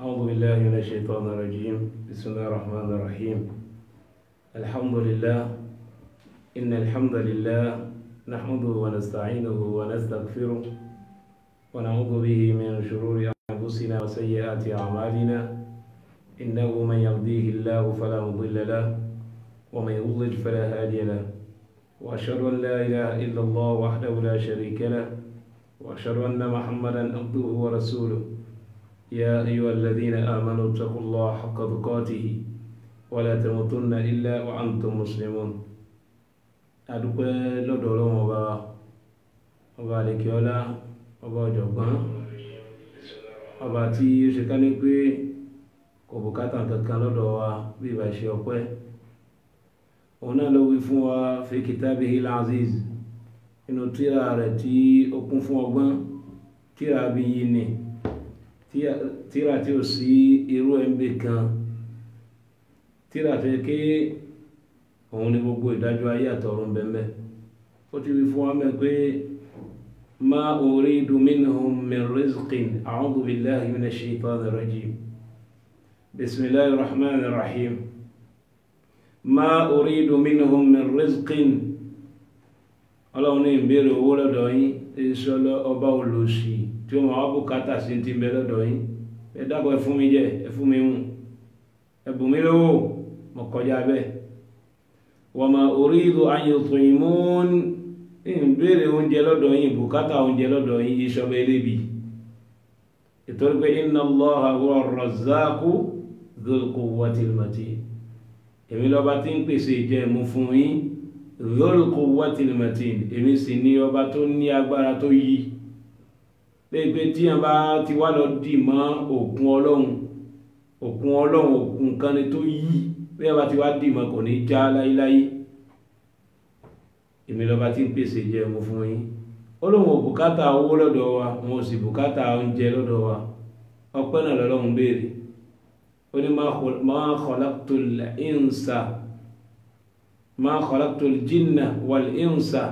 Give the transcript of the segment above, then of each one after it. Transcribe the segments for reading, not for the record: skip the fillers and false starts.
أعوذ بالله من الشيطان الرجيم. بسم الله الرحمن الرحيم. الحمد لله. إن الحمد لله نحمده ونستعينه ونستغفره ونعوذ به من شرور أنفسنا وسيئات أعمالنا. إنه من يهديه الله فلا مضل له ومن يضلل فلا هادي له. وأشهد أن لا إله إلا الله وحده لا شريك له وأشهد أن محمدا عبده ورسوله. يا أيها الذين آمنوا اتقوا الله حق تقاته ولا تموتن إلا وأنتم مسلمون. adúpẹ́ lọ́dọ̀ Ọlọ́run ọba àlekèọlá, ọba ọ̀jọ̀gbọ́n, ọba tí ó ṣe ká ní pé kò bùkátà kankan lọ́dọ̀ wa bí ìbá ṣe ọpẹ́. òun náà ló wí fún wa fi kitabihil aziz, inú tírà rẹ̀ tí ó kún fún ọgbọ́n, tírà bí yìí ni tírà tí ó sí irú ẹ̀ńbẹ̀ kan, tírà tó yẹ kí òun ni gbogbo ìdájọ́ ayé àtọ̀run bẹ́ẹ̀. ó ti wí fún wa mẹ́ pé ma uridu minhum min rizqin, a'udhu billahi minash shaitanir rajim. Bismillahir rahmanir rahim. Ma uridu minhum min rizqin. Ọlọ́run ní ìbéèrè owó lọ́dọ̀ yín, ìṣọ́lọ́ ọba olóṣì tí ó máa wá bùkátà sí ti bẹ lọ́dọ̀ yín. Ẹ dákọ̀ ẹ fún mi jẹ, ẹ fún mi mu, ẹ bùn mí lówó, mo kọjá bẹ́ẹ̀. Wa ma uridu an yut'imun, ìbéèrè oúnjẹ lọ́dọ̀ yín, bùkátà oúnjẹ lọ́dọ̀ yín, ìṣọ́bẹ̀ elébi. Ìtorí pé inna Allaha huwa ar-razzaqu dhul quwwatil matin. Èmi lọ́ba tí ń pèsè ìjẹ mú fún yín, dhul quwwatil matin. Èmi sì ní ọba tó ní agbára tó yí. Pé tí a bá ti wá lọ dì mọ́ òkun Ọlọ́run, òkun kan ni tó yí. Bí a bá ti wá dì mọ́ kò ní já láíláí. Èmi lọ́ba tí ń pèsè ìjẹ mú fún yín. Ọlọ́run ò bùkátà owó lọ́dọ̀ wa, wọn ò sì bùkátà oúnjẹ lọ́dọ̀ wa. Ọpẹ́ náà lọ́lọ́run béèrè. Ó ní ma khalaqtul jinna wal insa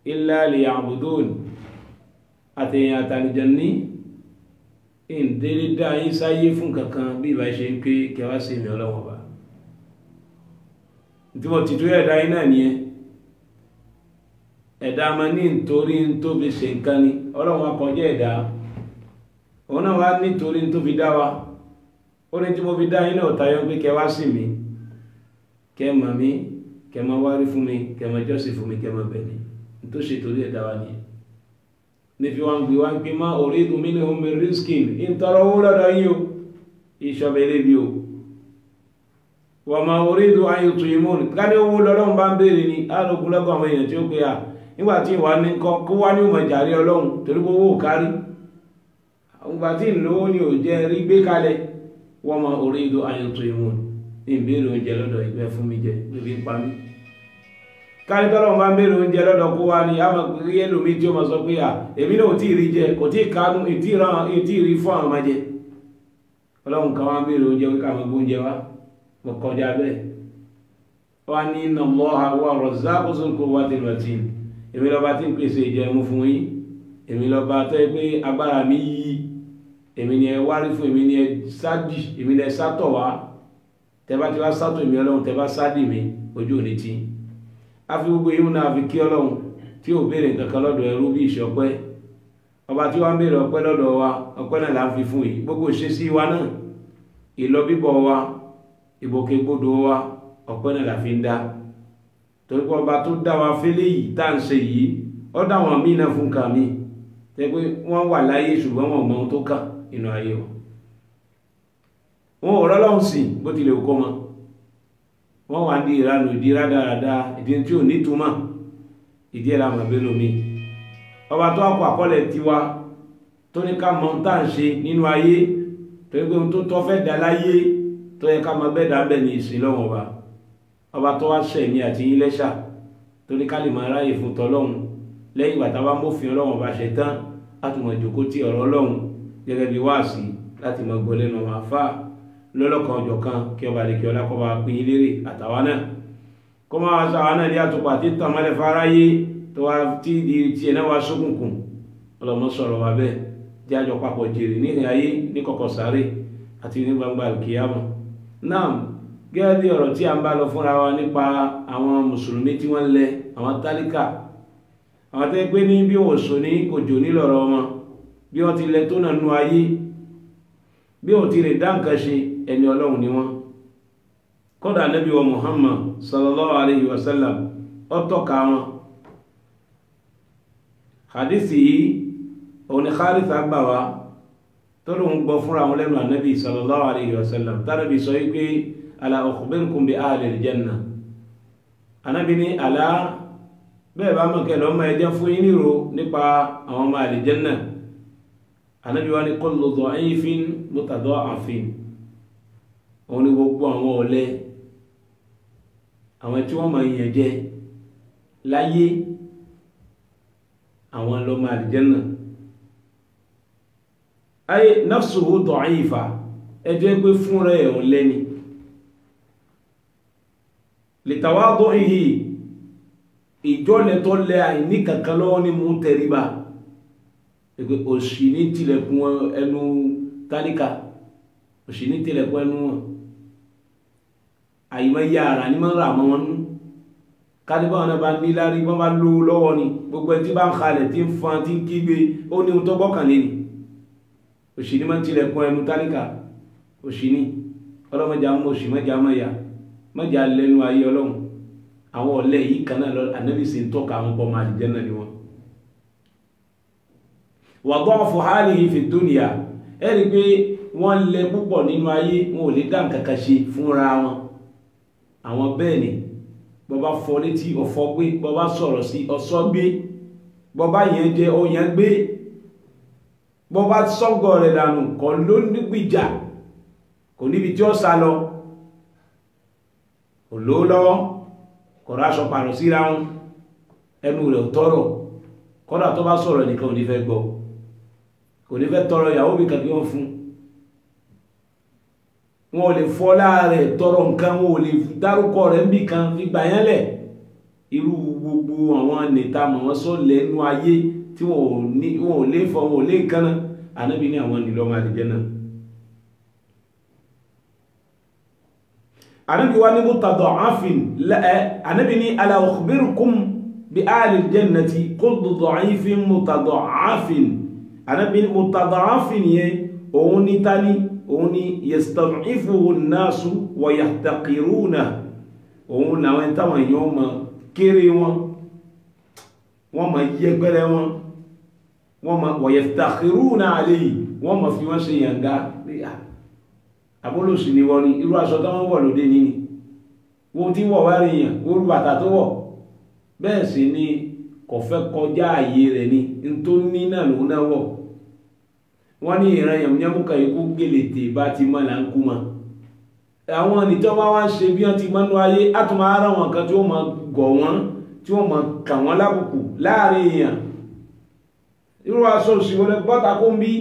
illa liya'budun. Àtẹ̀yìn àtàlìjànní ìdérí dá yín sáyé fún kankan bí ìbá ṣe ń pé kẹwàá sí mi Ọlọ́run Ọba. Tí mo ti tó ẹ̀dá yín náà nìyẹn. Ẹ̀dá ma ní nítorí tó fi ṣe nǹkan ni. Ọlọ́run akọjẹ́ ẹ̀dá, òun náà wá nítorí tó fi dá wa. Ó ní tí mo fi dá yín náà tayọ pé kẹwàá sí mi, kẹ mọ̀ mí, kẹ mọ̀ wárí fún mi, kẹ mọ̀ jọ́sìn fún mi, kẹ mọ̀ bẹ̀ mí. Tó ṣe torí ẹ̀dá wa nìyẹn. Nífi wọn gbé ma uridu minhum min rizqin, ń tọrọ owó lọ́dọ̀ yín o, ìṣọ̀bẹ̀ lébi o. Wa ma uridu an yut'imun. Ká ní owó lọ́lọ́run bá ń béèrè ni, àlòkùn lọ́gọ̀ àwọn èèyàn tí ó pé à nígbà tí ìwà ní kọ́ kó wá ní òmò ìjàrí Ọlọ́run torí pé owó ò kárí. Àwọn ìgbà tí ìlówó ni ò jẹ́ rí gbé kalẹ̀. Wa ma uridu an yut'imun. Ní ìbéèrè oúnjẹ lọ́dọ̀ ìgbẹ́ fún mi jẹ, níbi ń pa mí. Kárí tọ́lọ́run bá ń béèrè oúnjẹ lọ́dọ̀ kó wá ní àmọ́ rí ẹlòmíì tí ó máa sọ pé à èmi náà ò tí ì rí jẹ, kò tí ì kánú, ìtì rí fún àwọn máa jẹ. Ọlọ́run kan wá ń béèrè oúnjẹ wípé àwọn gbóúnjẹ wá, mo kọjá bẹ́ẹ̀. Wá ní inna Allaha huwa ar-razzaqu dhul quwwatil matin. Èmi lọ́ba tí ń pèsè ìjẹ mú fún yín. Èmi lọ́ba tó yẹ pé agbára mi yí. Èmi ni ẹ wárí fún, èmi ni ẹ sádì, èmi ni ẹ sátọ̀ wá. Tẹ bá ti wá sátọ̀ èmi Ọlọ́run, tẹ bá sádì mi, ojú ò ní tì. A fi gbogbo yìí náà fi kí Ọlọ́run tí ò béèrè nǹkan lọ́dọ̀ ẹrú bí ìṣọpẹ́. Ọba tí wọ́n ń béèrè ọpẹ́ lọ́dọ̀ wa, ọpẹ́ náà là ń fi fún yìí. Gbogbo ìṣesí wa náà, ìlọ bíbọ̀ wa, ìgbòkègbodò wa, ọpẹ́ náà là fi ń dá. Torí pé ọba tó dá wa fẹ́lẹ́ yìí tá à ń ṣe yìí, ó dá wọn míì náà fún nǹkan mi. Tẹ́ pé wọ́n wà láyé ṣùgbọ́n wọn ò mọ ohun tó kàn nínú ayé wọn. Wọn ò rọ́lọ́hùn sí bó tilẹ̀ kó mọ́. Wọ́n wà ní ìranù, ìdí rádaràda, ìdí tí ò ní túmọ̀, ìdí ẹ̀rọ àmọ̀bẹ́lò mi. Ọba tó àpò àkọọ́lẹ̀ tiwa tó ní ká mọ ohun tá à ń ṣe nínú ayé, torí pé ohun tó tọ́ fẹ́ dá láyé tó yẹ ká mọ bẹ́ẹ̀ dá bẹ́ẹ̀ ní ìsìn lọ́wọ́ ọba. Ọba tó wá ṣẹ̀mí àti yín lẹ́ṣà tó ní ká lè máa ráyè fún tọlọ́hun. Lẹ́yìn ìgbà táwa mófin Ọlọ́run ọba ṣe tán láti mọ̀ jókòó tí ọ̀rọ̀ Ọlọ́run gẹ́gẹ́ bí wáàsí láti mọ̀ gbọ́ lẹ́nu àwọn àfáà lọ́lọ́kan ọjọ́ kan kí ọba lè kí ọlá kọ́ bá pín in lérè àtàwa náà. Kó máa wá sáwa náà ní àtùpà tí tàn mọ́lẹ̀ fáráyé tó wá tí di tiẹ̀ náà wá ṣókùnkùn. Ọlọ́mọ sọ̀rọ̀ wa bẹ́ẹ̀ jẹ́ àjọ papọ̀ jèrè ní ayé ní kọ̀kọ̀ sáré àti ní gbangba alkiyama. Náà gẹ́gẹ́ bí ọ̀rọ̀ tí a ń bá lọ fúnra wa nípa àwọn mùsùlùmí tí wọ́n lẹ àwọn tálíkà, àwọn tẹ́ pé ní bí wọ́n sọ ní òjò nílọ̀rọ̀ wọn, bí wọ́n ti lẹ tó náà nú ayé, bí wọ́n ti lè dá nǹkan ṣe, ẹni Ọlọ́run ni wọ́n. Kódà Nábì wa Muhammad sallallahu alayhi wa sallam ó tọ́ka wọn. Hadisi yìí òun ni Kharisa gbà wá tó lóun gbọ́ fúnra wọn lẹ́nu Ànábì sallallahu alayhi wa sallam tánàbí sọ wípé ala ukhbirukum bi ahli al-janna. Ànábì ní àlá bẹ́ẹ̀ bá mọ̀kẹ́ lọ́mọ ẹjẹ́ fún yín níro nípa àwọn ọmọ al-janna. Ànábì wá ní kullu dha'ifin mutada'afin. Òun ni gbogbo àwọn ọ̀lẹ, àwọn tí wọ́n máa yàn jẹ láyé, àwọn lọ́mọ al-janna. Ay nafsuhu da'ifa, ẹjẹ́ pé fún rẹ̀ ọ̀lẹ ni. Litawadu'ihi, ìjọ́lẹ̀ tó lẹ àìní kankan lọ́wọ́ ní mú tẹríba. Òṣì ní tilẹ̀kùn ẹnu tálíkà, òṣì ní tilẹ̀kùn ẹnu wọn. Àìmọ́ yára ní máa ń rà mọ́ wọn nú. Kálíbà wọn bá ní lárí, wọ́n bá lò lọ́wọ́ ni, gbogbo ẹ̀ tí bá ń kalẹ̀ tí ń fan tí ń kígbe, ó ní ohun tó gbọ́kànlé ni. Òṣì ní máa ń tilẹ̀kùn ẹnu tálíkà, òṣì ní. Ọlọ́mọdé àwọn òṣì mọ́jà mọ́ya, mọ́jà lẹ́nu ayé Ọlọ́run. Àwọn ọ̀lẹ yìí kan náà lọ Ànábì sì ń tọ́ka àwọn ọmọ àlìjẹ́nà ni wọn. Wa da'fu halihi fi dunya, ẹ̀rí pé wọ́n lẹ púpọ̀ nínú ayé, wọn ò lè dá nǹkan kan ṣe fúnra wọn. Àwọn bẹ́ẹ̀ ni bọ́bá fọ́ létí ọ̀fọ́ gbé, bọ́bá sọ̀rọ̀ sí ọ̀sọ́ gbé, bọ́bá yẹn jẹ ọyàn gbé, bọ́bá sọ́gọ̀ rẹ̀ dànù kọ́ ló nígbìjà, kò níbi tí ó sá lọ, kò ló lọ́wọ́, kò ráṣọ pàrọ̀ síra wọn, ẹnu rẹ̀ ò tọrọ, kọ́dà tó bá sọ̀rọ̀ nìkan ò ní fẹ́ gbọ́, kò ní fẹ́ tọrọ ìyàwó mi kàkí wọ́n fún. Wọn ò lè fọ́ láàrẹ̀ tọrọ nǹkan, wọn ò lè dárúkọ rẹ̀ níbì kan fi gbà yẹn lẹ̀. Irú gbogbo àwọn nìta mọ̀ wọ́n sọ lẹ́nu ayé tí wọn ò lè fọ́, wọn ò lè kánná. Ànábì ní àwọn nílọ́mọ àlìjẹ́nà. Ànábì wá ní mutada'afin, Ànábì ní ala ukhbirukum bi ahli al-jannati kullu da'ifin mutada'afin. Ànábì ní mutada'afin yẹn òun ní tání, òun ni yastad'ifuhu an-nasu wa yahtaqiruna. Òun làwọn táwọn èèyàn ma kéré wọn, wọ́n ma yẹgbẹ́rẹ́ wọn, wọ́n ma wa yaftaqiruna alayhi, wọ́n ma fi wọ́n ṣe yànga. Abólòsì ni wọ́n ni, irú aṣọ táwọn wọ̀ lóde ní ni, wọ́n tí wọ̀ wá rí yàn, orú bàtà tó wọ̀. Bẹ́ẹ̀ sì ni kò fẹ́ kọjá ààyè rẹ̀ ni, n tó ní náà lòun náà wọ̀. Wọ́n ní ìran yàmúyàmúkà ikú gèlètè bá ti mọ́ là ń kú mọ́. Àwọn ìnìtọ́ bá wá ń ṣe bí wọ́n ti mọ́nú ayé, á tún máa rán wọn kan tí ó máa gọ̀ wọ́n, tí ó máa kà wọ́n lábùkù láàrin èèyàn. Irú aṣọ òṣìwọlé bọ́ta kó ń bí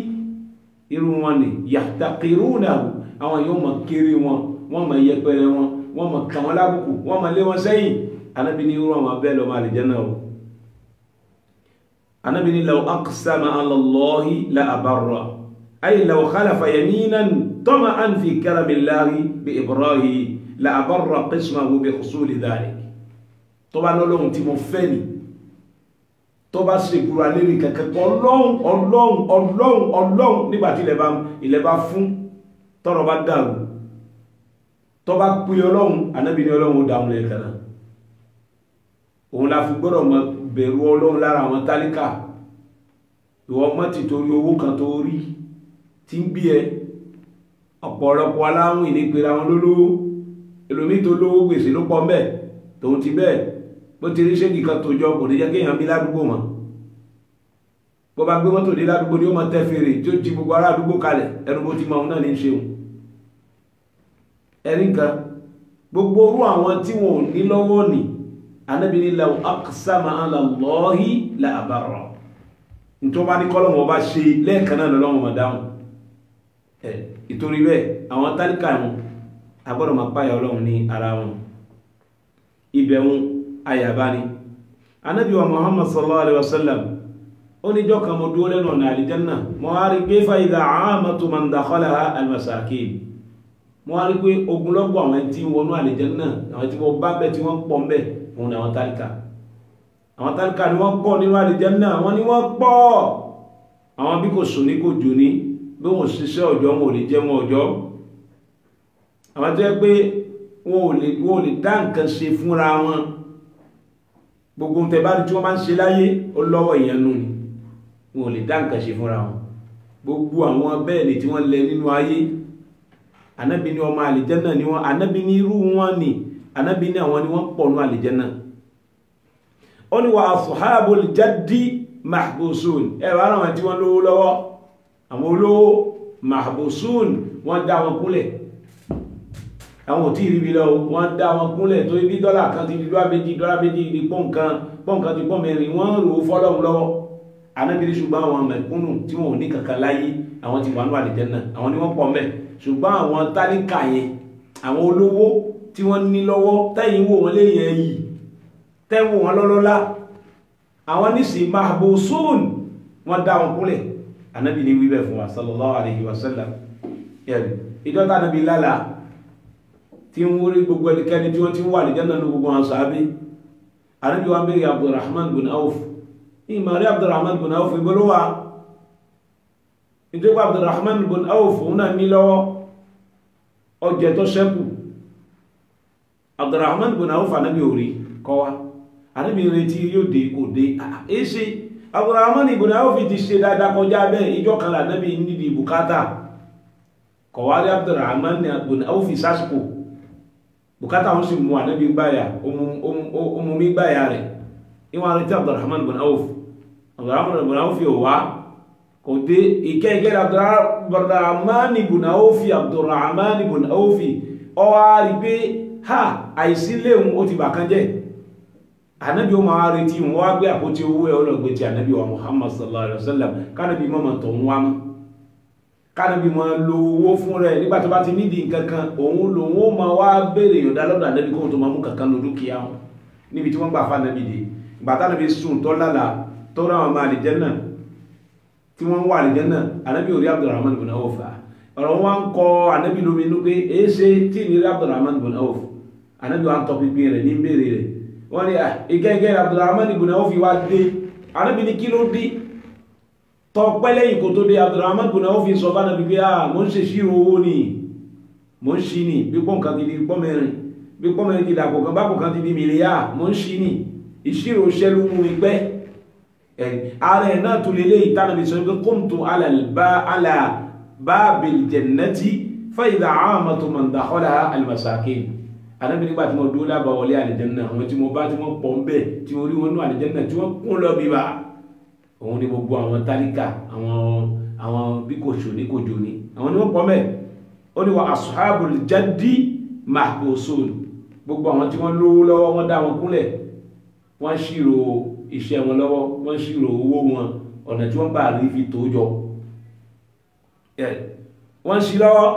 irú wọn ni yahtaqirunahu, àwọn yóò máa kéré wọn, wọ́n máa yẹpẹrẹ wọn, wọ́n máa kà wọ́n lábùkù, wọ́n máa lé wọn sẹ́yìn. Ànábì ní irú àwọn abẹ́ lọ́mọ àlìjẹ́nà o. Ànábì ní law aqsama ala Allahi la abarra, ay law khalafa yaminan tama'an fi karamillahi bi ibrahi la abarra qismahu bi husuli dhalik. Tó bá lọ́lọ́run tí mo fẹ́ ni, tó bá ṣe gbúra lérí kẹ̀kẹ́ ọlọ́run nígbàtí ilẹ̀ bá fún, tọ́rọ bá dàrú, tó bá pín Ọlọ́run, Ànábì ní Ọlọ́run ó dáhùn lẹ́ẹ̀kan náà. Òun la fi gbọ́dọ̀ mọ bẹ̀rù Ọlọ́run lára àwọn tálíkà. Ìwọ mọ́ ti torí owó kan tó rí tí ń bí ẹ, ọ̀pọ̀lọpọ̀ aláwìn ìní pera wọn lólówó, ẹlòmí tó lówó gbèsè ló pọ̀ mẹ́, tòun ti bẹ́ẹ̀ bó ti rí ṣégi kan tó jọ kò ní jẹ́ kéèyàn bí ládùúgbò mọ́. Bó bá gbé mọ́tò dé ládùúgbò ni ó mọ tẹ́ fèrè tí ó jí gbogbo ará àdúgbò kalẹ̀, ẹnu bó ti mọ òun náà ní ṣeun. Ẹ̀rí nǹkan gbogbo orú àwọn tí wọn ò ní lọ́wọ́ ni Ànábì ní law aqsama ala Allahi la abarra. Nítorí bá ní kọ́lọ́mù ọba ṣe lẹ́ẹ̀kan náà lọ́wọ́ mọ̀ dáhùn. Ìtorí bẹ́ẹ̀ àwọn tálíkà wọn agbọ́dọ̀ máa páyà Ọlọ́run ní ara wọn. Ibẹ̀ wọn ayàbá ni. Ànábì wa Muhammad sallallahu alaihi wasallam ó ní jọ́ kan mo dúró lẹ́nu ọ̀nà àlìjẹ́nà mo wá rí pé fa idha 'amatu man dakhalaha al-masakin mo wá rí pé ogunlọ́gbọ̀ àwọn tí wọnú àlìjẹ́nà àwọn tí wọ́n bá bẹ́ tí wọ́n pọ̀ ń bẹ̀ òun ni àwọn tálíkà ni wọ́n pọ̀ nínú àlìjẹ́nà àwọn ni wọ́n pọ̀ àwọn bí kò sùn ní kò jò ní bí wọ́n ṣiṣẹ́ ọjọ́ wọn ò lè jẹ́ wọn ọjọ́ àwọn tó yẹ pé wọn ò lè dá nǹkan ṣe fúnra wọn gbogbo tẹ bá rí tí wọ́n bá ń ṣe láyé ó lọ́wọ́ ìyẹnú ni wọn ò lè dá nǹkan ṣe fúnra wọn gbogbo àwọn bẹ́ẹ̀ ni tí wọ́n lẹ nínú ayé Ànábì ní ọmọ àlìjẹ́nà ni wọ́n Ànábì ní irú wọn ni Ànábì ní àwọn ni wọ́n pọ̀ nínú àlìjẹ́nà ó ní wa ashabul jaddi mahbusun ẹ̀rọ ara wọn tí wọ́n lówó lọ́wọ́ àwọn olówó mahbusun wọ́n dá wọn kúnlẹ̀ àwọn ò tí ìrìbí lọ wọ́n dá wọn kúnlẹ̀ tó ibi dọ́là kan ti di dọ́là méjì di pọ́nkan ti pọ́n mẹ́rin wọ́n rò ó fọ́lọ́run lọ́wọ́ Ànábì ní ṣùgbọ́n àwọn mẹ̀kúnnù tí wọn ò ní kankan láyé àwọn ti wà ní àlìjẹ́nà àwọn ni wọ́n pọ̀ mẹ́ ṣùgbọ́n àwọn tálíkà yẹn àwọn olówó tí wọ́n ní lọ́wọ́ tẹ́yìn wò wọ́n léyìn ẹ̀yìn tẹ́wò wọn lọ́lọ́lá àwọn nísì mahbusun wọ́n dá wọn kúnlẹ̀ Ànábì ní wíbẹ̀ fún wa sallallahu alaihi wasallam ìjọta Ànábì lálàá tí ń wúrí gbogbo ẹnikẹ́ni tí wọ́n ti wà ní jẹ́nà ní gbogbo wọn sàábé Ànábì wa bèèrè Abdurrahman bin Auf ìmọ̀rí Abdurrahman bin Auf ìgbólówà ìjọba Abdurrahman bin Auf òun náà ní lọ́wọ́ ọjẹ́ tó ṣẹ́kù Abdurrahman bin Auf Ànábì orí kọwa Ànábì retí yóò dé kò dé èsì Abdurrahman bin Auf ti ṣe dáadáa kọjá bẹ́ẹ̀ ìjọ kan Ànábì nídìí bùkátà kọ̀wárí Abdurrahman bin Auf sásìkò bùkátà wọn sì mú Ànábì gbáyà ọmọ mi gbáyà rẹ̀ ìwọ̀n àrètí Abdurrahman bin Auf yóò wá kò dé ìkẹ́gẹ́ Abdurrahman bin Auf ọwá rí pé ha àìsí léhun ó ti bàkan jẹ́ Ànábì ó máa retí wọn wá gbé àpótí owó ẹ̀ ọlọ́gbẹ́ ti Ànábì wa Muhammad sallallahu alaihi wasallam kánàbí mọ́mọ̀ tó ń wá mọ́ kánàbí mọ́ lo owó fún rẹ̀ nígbà tó bá ti nídìí nǹkankan òun lòun ó máa wá béèrè ìyọ̀dá lọ́dọ̀ Ànábì kó tó máa mú kankan lọ dúkìá wọn níbi tí wọ́n gbà fún Ànábì dé ìgbà tánàbí sùn tó lálà tó rà wọn máa àlìjẹ́nà tí wọ́n wà àlìjẹ́nà Ànábì orí Abdurrahman bin Auf ọ̀rọ̀ wọn ń kọ Ànábì lómi inú pé èéṣe tí ní rí Abdurrahman bin Auf Ànábì wa ń tọ́ pípín rẹ̀ ní béèrè rẹ̀ wọ́n ní ìgẹ́gẹ́ Abdurrahman bin Auf wá dé Ànábì ní kí ló dé tọpẹ́ lẹ́yìn kò tó dé Abdurrahman bin Auf sọ bá Ànábì pé mo ń ṣe ṣírò owó ni mo ń ṣí ni bí pọ́n ti di pọ́mẹ́rin ti dàpọ̀ kan bápọ̀ kan ti di mìlíà mo ń ṣí ni ìṣírò ṣẹlú mú mi pẹ́ ààrẹ náà tó lè lé ìtànàbì sọ pé qumtu ala babil jannati fa idha 'amatu man dakhalaha al-masakin Ànábì nígbà tí mo dúró lábà wọlé àlìjẹ́nà àwọn tí mo bá tí wọ́n pọ̀ ń bẹ̀ tí mo rí wọn ní àlìjẹ́nà tí wọ́n kún lọ bíbá òun ni gbogbo àwọn tálíkà àwọn bí kò ṣò ní kò jò ní àwọn ni wọ́n pọ̀ mẹ́ ó ní wa ashabul jaddi mahbusun gbogbo àwọn tí wọ́n lówó lọ́wọ́ wọ́n dá wọn kúnlẹ̀ wọ́n ṣírò iṣẹ́ wọn lọ́wọ́ wọ́n ṣírò owó wọn ọ̀nà tí wọ́n bá rí fi tó jọ wọ́n ṣí lọ́wọ́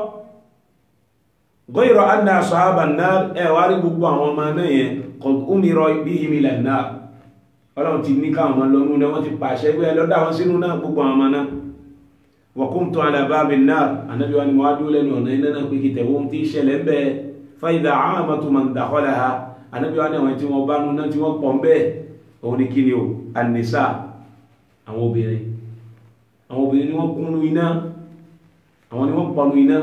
ghayra anna ashaban nar wá rí gbogbo àwọn ọmọ náà yẹn qad umira bihim ila an-nar Ọlọ́run ti ní káwọn ọmọ lọ́nú náà wọ́n ti pàṣẹ pé ẹlọ́dá wọn sínú náà gbogbo àwọn ọmọ náà wa qumtu ala babin nar Ànábì wa ni mo wá dúró lẹ́nu ọ̀nà iná náà pé kí tẹ̀wọ́ ti ṣẹlẹ̀ ń bẹ́ẹ̀ fa idha 'amatu man dakhalaha Ànábì wa ní àwọn tí wọ́n bá nú náà tí wọ́n pọ̀ ń bẹ́ẹ̀ òun ni kí ni o an-nisa àwọn obìnrin ni wọ́n kúnnú iná àwọn ni wọ́n pọ̀nù iná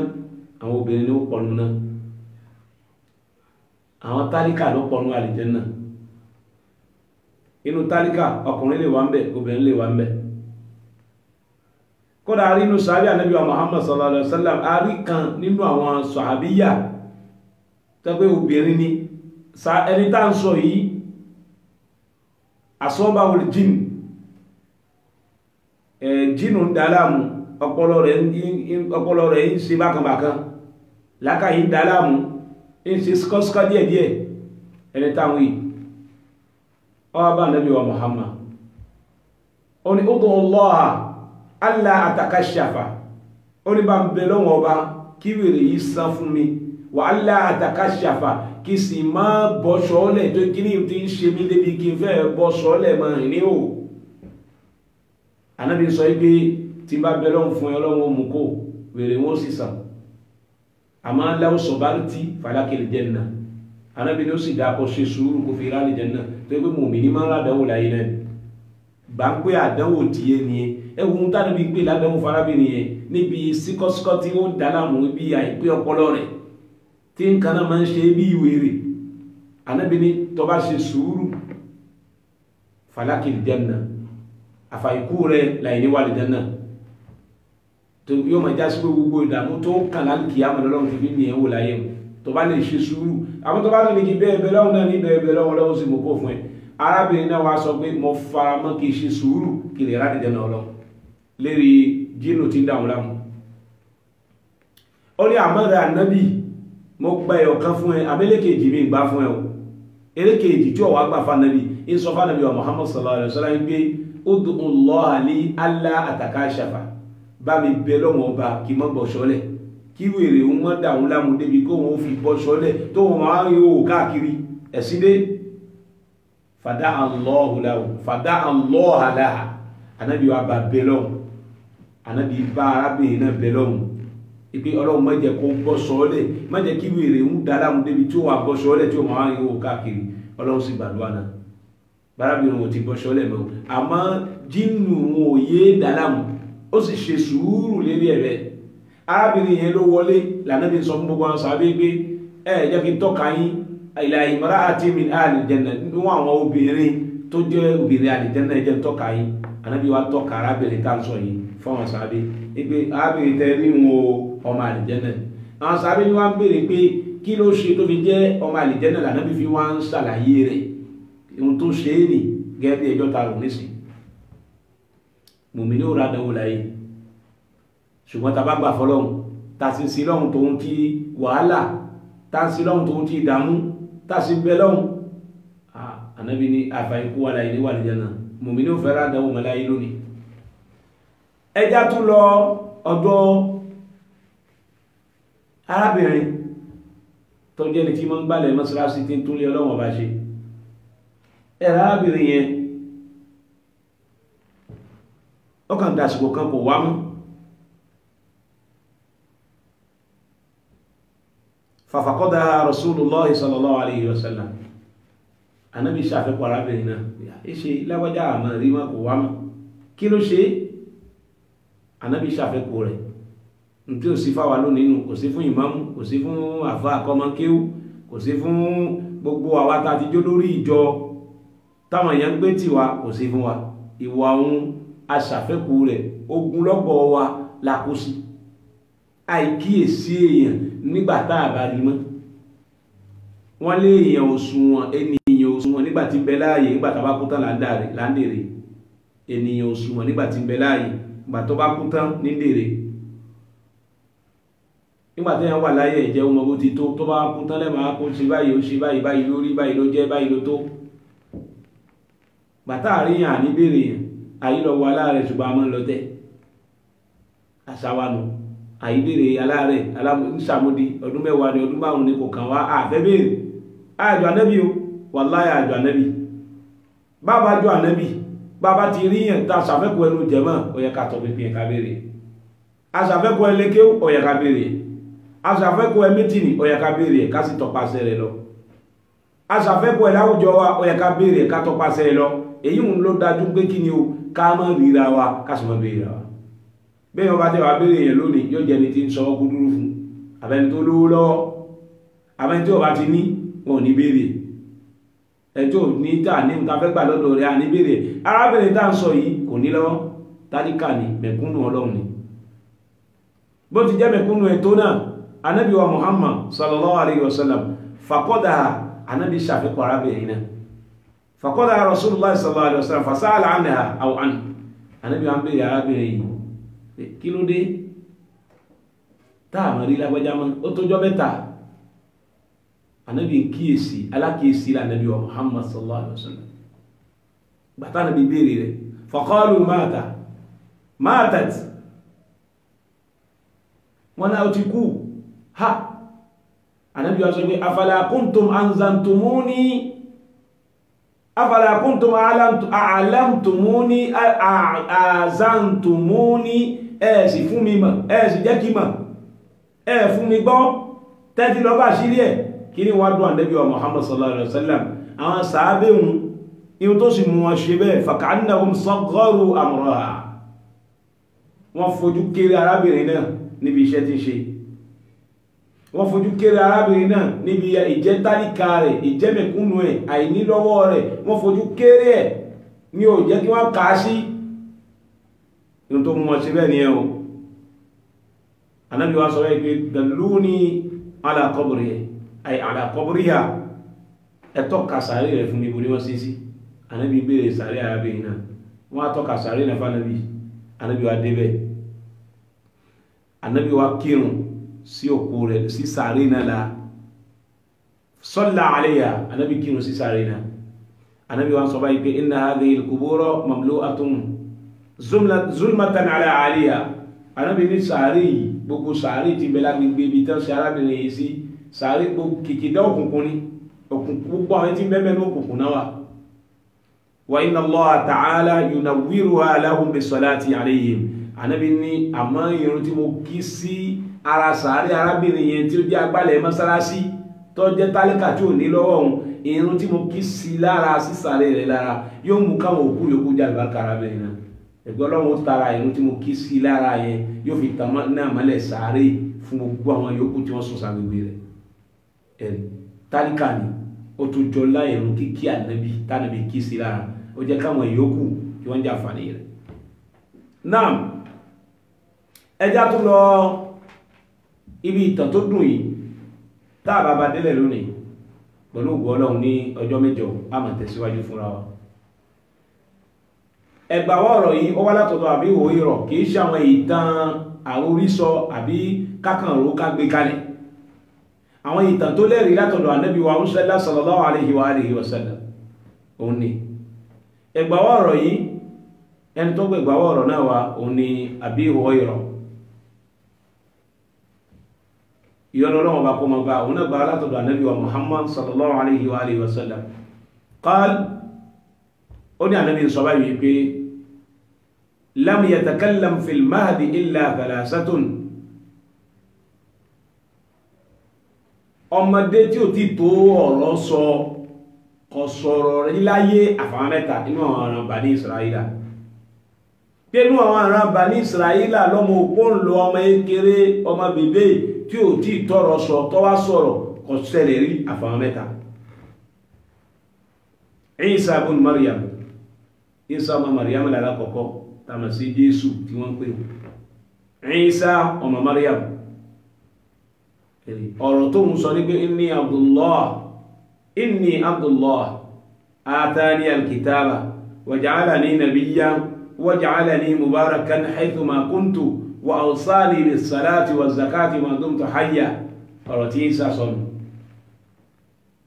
àwọn obìnrin ni wọ́n pọ̀nù náà àwọn tálíkà ló pọ̀nù àlìjẹ́nà inú tálíkà ọkùnrin lè wà ń bẹ̀ obìnrin lè wà ń bẹ̀ kódà a rí inú sàábí Ànábì wa Muhammad sallallahu alaihi wasallam a rí kan nínú àwọn sàábíyà tó pé obìnrin ni ẹni tá ń sọ yìí asọ́bà wọlé jínù ń dáláàmù ọpọlọ rẹ̀ ń ṣe bákanbákan lákàáyí ń dáláàmù ń ṣe skọ́skọ́ díẹ̀díẹ̀ ẹni táwọn yìí ọwọ́ bá Ànábì wa Muhammad ó ní ud'u Allaha alla atakashafa ó ní bá ń bẹ lọ́wọ́ ọba kí wèrè yìí san fún mi wa alla atakashafa kí sì máa bọ́ sọ́ọ́lẹ̀ tó kí ní ti ń ṣe mí débi kí n fẹ́ bọ́ sọ́ọ́lẹ̀ máa rìn ní o Ànábì sọ pé tí bá bẹ lọ́hùn fún ẹ Ọlọ́run mú kó wèrè wọn sì sàn àmọ́ law sabarti falakil janna. Ànábì ní ó sì dáa kó ṣe sùúrù kó fi rálì janna tó pé mùmínì máa ń rádánwò láyé náà gbà ń pé àdánwò tiẹ̀ nìyẹn ẹ̀wùn tánà bí pé ládánwò farábìnrin yẹn níbi síkọ́síkọ́ tí ó dálámù bí àìpé ọpọlọ rẹ̀ tí nǹkan náà máa ń ṣe bí wèrè. Ànábì ní tó bá ṣe sùúrù falakil janna àfàìkú rẹ̀ láì ní wàlì janna tó yóò máa já sí pé gbogbo ìdààmú tó kàn láti kìí àmọ́ lọ́wọ́ fi ní ẹ̀wò láyé mu tó bá lè ṣe sùúrù àwọn tó bá lè kí bẹ́ẹ̀ bẹ́ẹ̀ lọ́wọ́ náà ní bẹ́ẹ̀ bẹ́ẹ̀ lọ́wọ́ sì mú kó fún ẹ. Arábìnrin náà wá sọ pé mo fara mọ́ kí ṣe sùúrù kí lè rádi janna lọ lérí jínú tí ń dáhùn láàmú. Ó ní àmọ́ra Ànábì mo gba ẹ̀ ọ̀kan fún ẹ abẹ́lẹ́kejì mi gbá fún ẹ o elékejì tí ọ̀wá gbà fún Ànábì ń sọ fún Ànábì wa Muhammad sallallahu alaihi wasallam pé ud'u Allah li alla atakashafa bá mi bẹ lọ́wọ́ ọba kí mọ́ bọ̀ ṣọ́lẹ̀ kí wèrè ń mọ́ dàún lámú débi kó wọn fi bọ́ ṣọ́lẹ̀ tó wọn máa ń yóò káàkiri ẹ̀sìn dé fàdá Allahu lahu fàdá Allahu laha. Ànábì wa bá bẹ lọ́wọ́ Ànábì bá arábìnrin náà bẹ lọ́wọ́ ipe Ọlọ́run má jẹ́ kó bọ́ ṣọ́lẹ̀ má jẹ́ kí wèrè ń dá lámú débi tí ó wà bọ́ ṣọ́lẹ̀ tí ó máa ń yóò káàkiri. Ọlọ́run sì gbàdúrà náà bárábìnrin wọn ti bọ́ ṣọ́lẹ̀ mọ́ àmọ́ jínú wọn ò yé dá lámú ó sì ṣe sùúrù lérí ẹ̀rẹ́. Arábìnrin yẹn ló wọlé l'Ànábì sọ fún gbogbo àwọn sàábé pé jẹ́ kí n tọ́ka yín ila imra'atin min ahli janna níwọ̀n àwọn obìnrin tó jẹ́ obìnrin àlìjẹ́nà ẹjẹ́ tọ́ka yín. Ànábì wa tọ́ka arábìnrin tá ń sọ yìí fún àwọn sàábé pé arábìnrin tẹ́ rí wọn ọmọ àlìjẹ́nà. Àwọn sàábé ni wọ́n ń béèrè pé kí ló ṣe tó fi jẹ́ ọmọ àlìjẹ́nà l'Ànábì fi wá ń ṣàlàyé rẹ̀ ohun tó ṣe é nì gẹ́gẹ́ bí ẹjọ́ ta rò nísìn. Mùmínì ò rádánwò láyé ṣùgbọ́n ta bá gbà fọ́lọ́hun ta sì sí lọ́hun tóun ti wàhálà ta sí lọ́hun tóun ti ìdààmú ta sì bẹ lọ́hun. Ànábì ní àfàìkú wà láyé níwà lè jẹ́nà mùmínì ò fẹ́ rádánwò mọ́ láyé lónìí. Ẹjá tún lọ ọ̀dọ̀ arábìnrin tó jẹ́ ní tí mọ́ ń gbálẹ̀ mọ́sálásí tí ń tún lé Ọlọ́run ọba ṣe. Arábìnrin yẹn ọkàn dàsìkò kan kò wá mú fàfàkọ́dá Rasulullah sallallahu alayhi wa sallam. Ànábì ṣàfẹ́kọ̀ arábìnrin náà ìṣe láwájá àmà rí wọn kò wá mú kí ló ṣe. Ànábì ṣàfẹ́kọ̀ rẹ̀ tí ò sí fáwa lónìí nù kò sí fún ìmámù kò sí fún àfá àkọmọkéwú kò sí fún gbogbo àwa tá ti jó lórí ìjọ táwọn èèyàn gbé tiwa kò sí fún wa. ìwà ohun aṣàfẹ́kù rẹ̀ ogun lọ́pọ̀ wa làkó sí àìkíyèsí èèyàn nígbà tá a bá rí mọ́. wọ́n lé èèyàn òṣùwọ̀n ènìyàn òṣùwọ̀n nígbà tí ń bẹ láàyè nígbà tó bá kú tán láńdèrè ènìyàn òṣùwọ̀n nígbà tí ń bẹ láàyè nígbà tó bá kú tán níndèrè. nígbà tí wọ́n wà láyé ẹ̀jẹ̀ ọmọ bó ti tó bá kú tán lẹ́màá kó ṣe báyìí ó ṣe báyìí báyìí lórí báyìí ló jẹ́ báyìí ló tó. bàtà àríyàn àníbèrè yẹn àyílọ́wọ́ aláàrẹ̀ ṣùgbọ́n a mọ́ lọ tẹ́ àṣàwánù àyíbèrè aláàrẹ̀ aláàmúsàmúdí ọdún mẹ́wàá ní ọdún márùn-ún ní kò kàn wá àfẹ́ bèèrè àjọ ànẹ́bí o wàláhì àjọ ànẹ́bí bàbá jọ ànẹ́bí bàbá ti rí yẹn tá àṣàfẹ́kù ẹnu jẹ̀mọ́ ó yẹ ká tọ́ pínpín ẹ̀ka béèrè àṣàfẹ́kù ẹlẹ́kẹ́ ó yẹ ká béèrè àṣàfẹ́kù ẹmítìnì ó yẹ ká béèrè ká sì tọpasẹ̀ rẹ̀ lọ àṣàfẹ́kù ẹláwùjọ wa ó yẹ ká béèrè ká tọpasẹ̀ rẹ̀ lọ èyí ń ló dájú pé kí ni o ká mọ́ ríra wa ká sì mọ́ béèrè wa bẹ́ẹ̀ wọ́n bá tẹ́ wà béèrè yẹn lónìí yóò jẹ́ ni tí ń sọ ọkú dúró fún àbẹni tó lówó lọ́wọ́ àbẹni tí ó bá ti ní wọn ò ní béèrè ẹjọ́ ní tà ní nǹkan fẹ́ gbà lọ́dọ̀ rẹ̀ à ní béèrè arábìnrin tá ń sọ yìí kò ní lọ́wọ́ tálíkà ní mẹ̀kúnnù Ọlọ́run ni bó ti jẹ́ mẹ̀kúnnù ẹ̀ tó náà Ànábì wa Muhammad sallallahu alayhi wa sallam fàkọ́dà Ànábì ṣàfikọ́ arábìnrin náà fàkọ́dà Rasulullah sallallahu alayhi wa sallam fasala anha aw an Ànábì wa ń béèrè arábìnrin yìí kí ló dé táà mọ̀ rí lágbàjá mọ́ ó tó jọ mẹ́ta. Ànábì kíyèsí alákíyèsí l'Ànábì wa Muhammad sallallahu alaihi wasallam gbàtà Ànábì béèrè rẹ̀ faqalu matat wọ́n náà ó ti kú ha. Ànábì wa sọ pé afala kuntum anzantumuni afala kuntum a'lamtumuni a'azantumuni ẹ sì fún mi mọ̀ ẹ sì jẹ́ kí mọ̀ ẹ fún mi gbọ́ tẹ́tí lọ bá ṣírí ẹ̀ kí ni wọ́n dún Ànábì wa Muhammad sallallahu alaihi wasallam àwọn sàábéhùn ihun tó sì mú wọn ṣe bẹ́ẹ̀ faka'annahum sagharu amraha wọ́n fojú kéré arábìnrin náà níbi iṣẹ́ tí ń ṣe wọ́n fojú kéré arábìnrin náà níbi ìjẹ́ tálíkà rẹ̀ ìjẹ́ mẹ̀kúnnù ẹ̀ àìnílọ́wọ́ rẹ̀ wọ́n fojú kéré ẹ̀ ní ò jẹ́ kí wọ́n kà á sí ihun tó mú wọn ṣe bẹ́ẹ̀ ni ẹ̀ o Ànábì wa sọ pé dalluni ala qabriha ay ala qabriha ẹ tọ́ka sàárè rẹ̀ fún mi bó ní wọ́n sí sí Ànábì béèrè sàárè arábìnrin náà wọ́n á tọ́ka sàárè náà fánàbí Ànábì wa débẹ̀ Ànábì wa kírun sí òkú rẹ̀ sí sàárè náà la salla alayha Ànábì kírun sí sàárè náà Ànábì wa sọ báyìí pé inna hadhihi al-qubura mamlu'atun zulmatan ala aliha Ànábì ní sàárè yìí gbogbo sàárè ti bẹ̀lá gbogbo ibi tán sí arábìnrin yìí sí sàárè gbogbo kìkìdá òkùnkùn ní gbogbo àwọn tí bẹ́ẹ̀ ní òkùnkùn náà wà wa inna Allaha ta'ala yunawwiruha lahum bis-salati alayhim Ànábì ní àmọ́ irun tí mo kí sí ara sàárè arábìnrin yẹn tí ó jẹ́ agbálẹ̀ mọ́sálásí tó jẹ́ tálíkà tí ò ní lọ́wọ́ òun irun tí mo kí sí lára sí sàárè rẹ̀ lára yóò mú káwọn òkú yòókù jẹ́ àlùbáríkà arábìnrin náà ẹgbẹ́ Ọlọ́run tara irun tí mo kí sí lára yẹn yóò fi tàn náà mọ́lẹ̀ sàárè fún gbogbo àwọn yòókù tí wọ́n sùn sàgbègbè rẹ̀ ẹ̀rí tálíkà ni ó tún jọ láì irun kíkí Ànábì tánàbí kí sí lára ó jẹ́ káwọn yòókù tí wọ́n jẹ́ àǹfààní rẹ̀ náà ẹjá tún lọ ibi ìtàn tó dùn yìí táàbà bá délẹ̀ lónìí pẹ̀lú ògbó Ọlọ́run ní ọjọ́ mẹ́jọ a máa tẹ̀síwájú fúnra wa ẹgbàwọ́ ọ̀rọ̀ yìí ó wá látọ̀dọ̀ Àbí Hurairah kìí ṣe àwọn ìtàn àrórísọ àbí kákànró ká gbé kalẹ̀ àwọn ìtàn tó lẹ́rìí látọ̀dọ̀ Ànábì wa sallallahu alaihi wa alihi wa sallam òun ni ẹgbàwọ́ ọ̀rọ̀ yìí ẹni tó gbé ẹgbàwọ́ ọ̀rọ̀ náà wá òun ni Àbí Hurairah ìyọ́nà Ọlọ́run bá kó mọ́ bá òun náà gbà látọ̀dọ̀ Ànábì wa Muhammad sallallahu alaihi wa alihi wa sallam qal ó ní Ànábì sọ báyìí pé lam yatakallam fil mahdi illa thalathatun ọmọdé tí ò ti tó ọ̀rọ̀ sọ kò sọ̀rọ̀ rí láyé àfàwọn mẹ́ta inú àwọn ará Bani Israila pé inú àwọn ará Bani Israila lọ́mọ òpó ń lo ọmọ ekere ọmọ bèbè tí ò tí tọrọ sọ tó wá sọ̀rọ̀ kò ṣẹlẹ̀ rí àfàwọn mẹ́ta Isa ibn Maryam Isa ọmọ Maryam lára kọ̀kọ́ tàmà sí Jésù tí wọ́n pè Isa ọmọ Maryam ọ̀rọ̀ tó mú sọ ní pé inni Abdullah atani al-kitaba wa ja'alani nabiyyan wa ja'alani mubarakan haythuma kuntu wa awsani bis salati waz zakati ma dumtu hayya ọ̀rọ̀ tí Isa sọ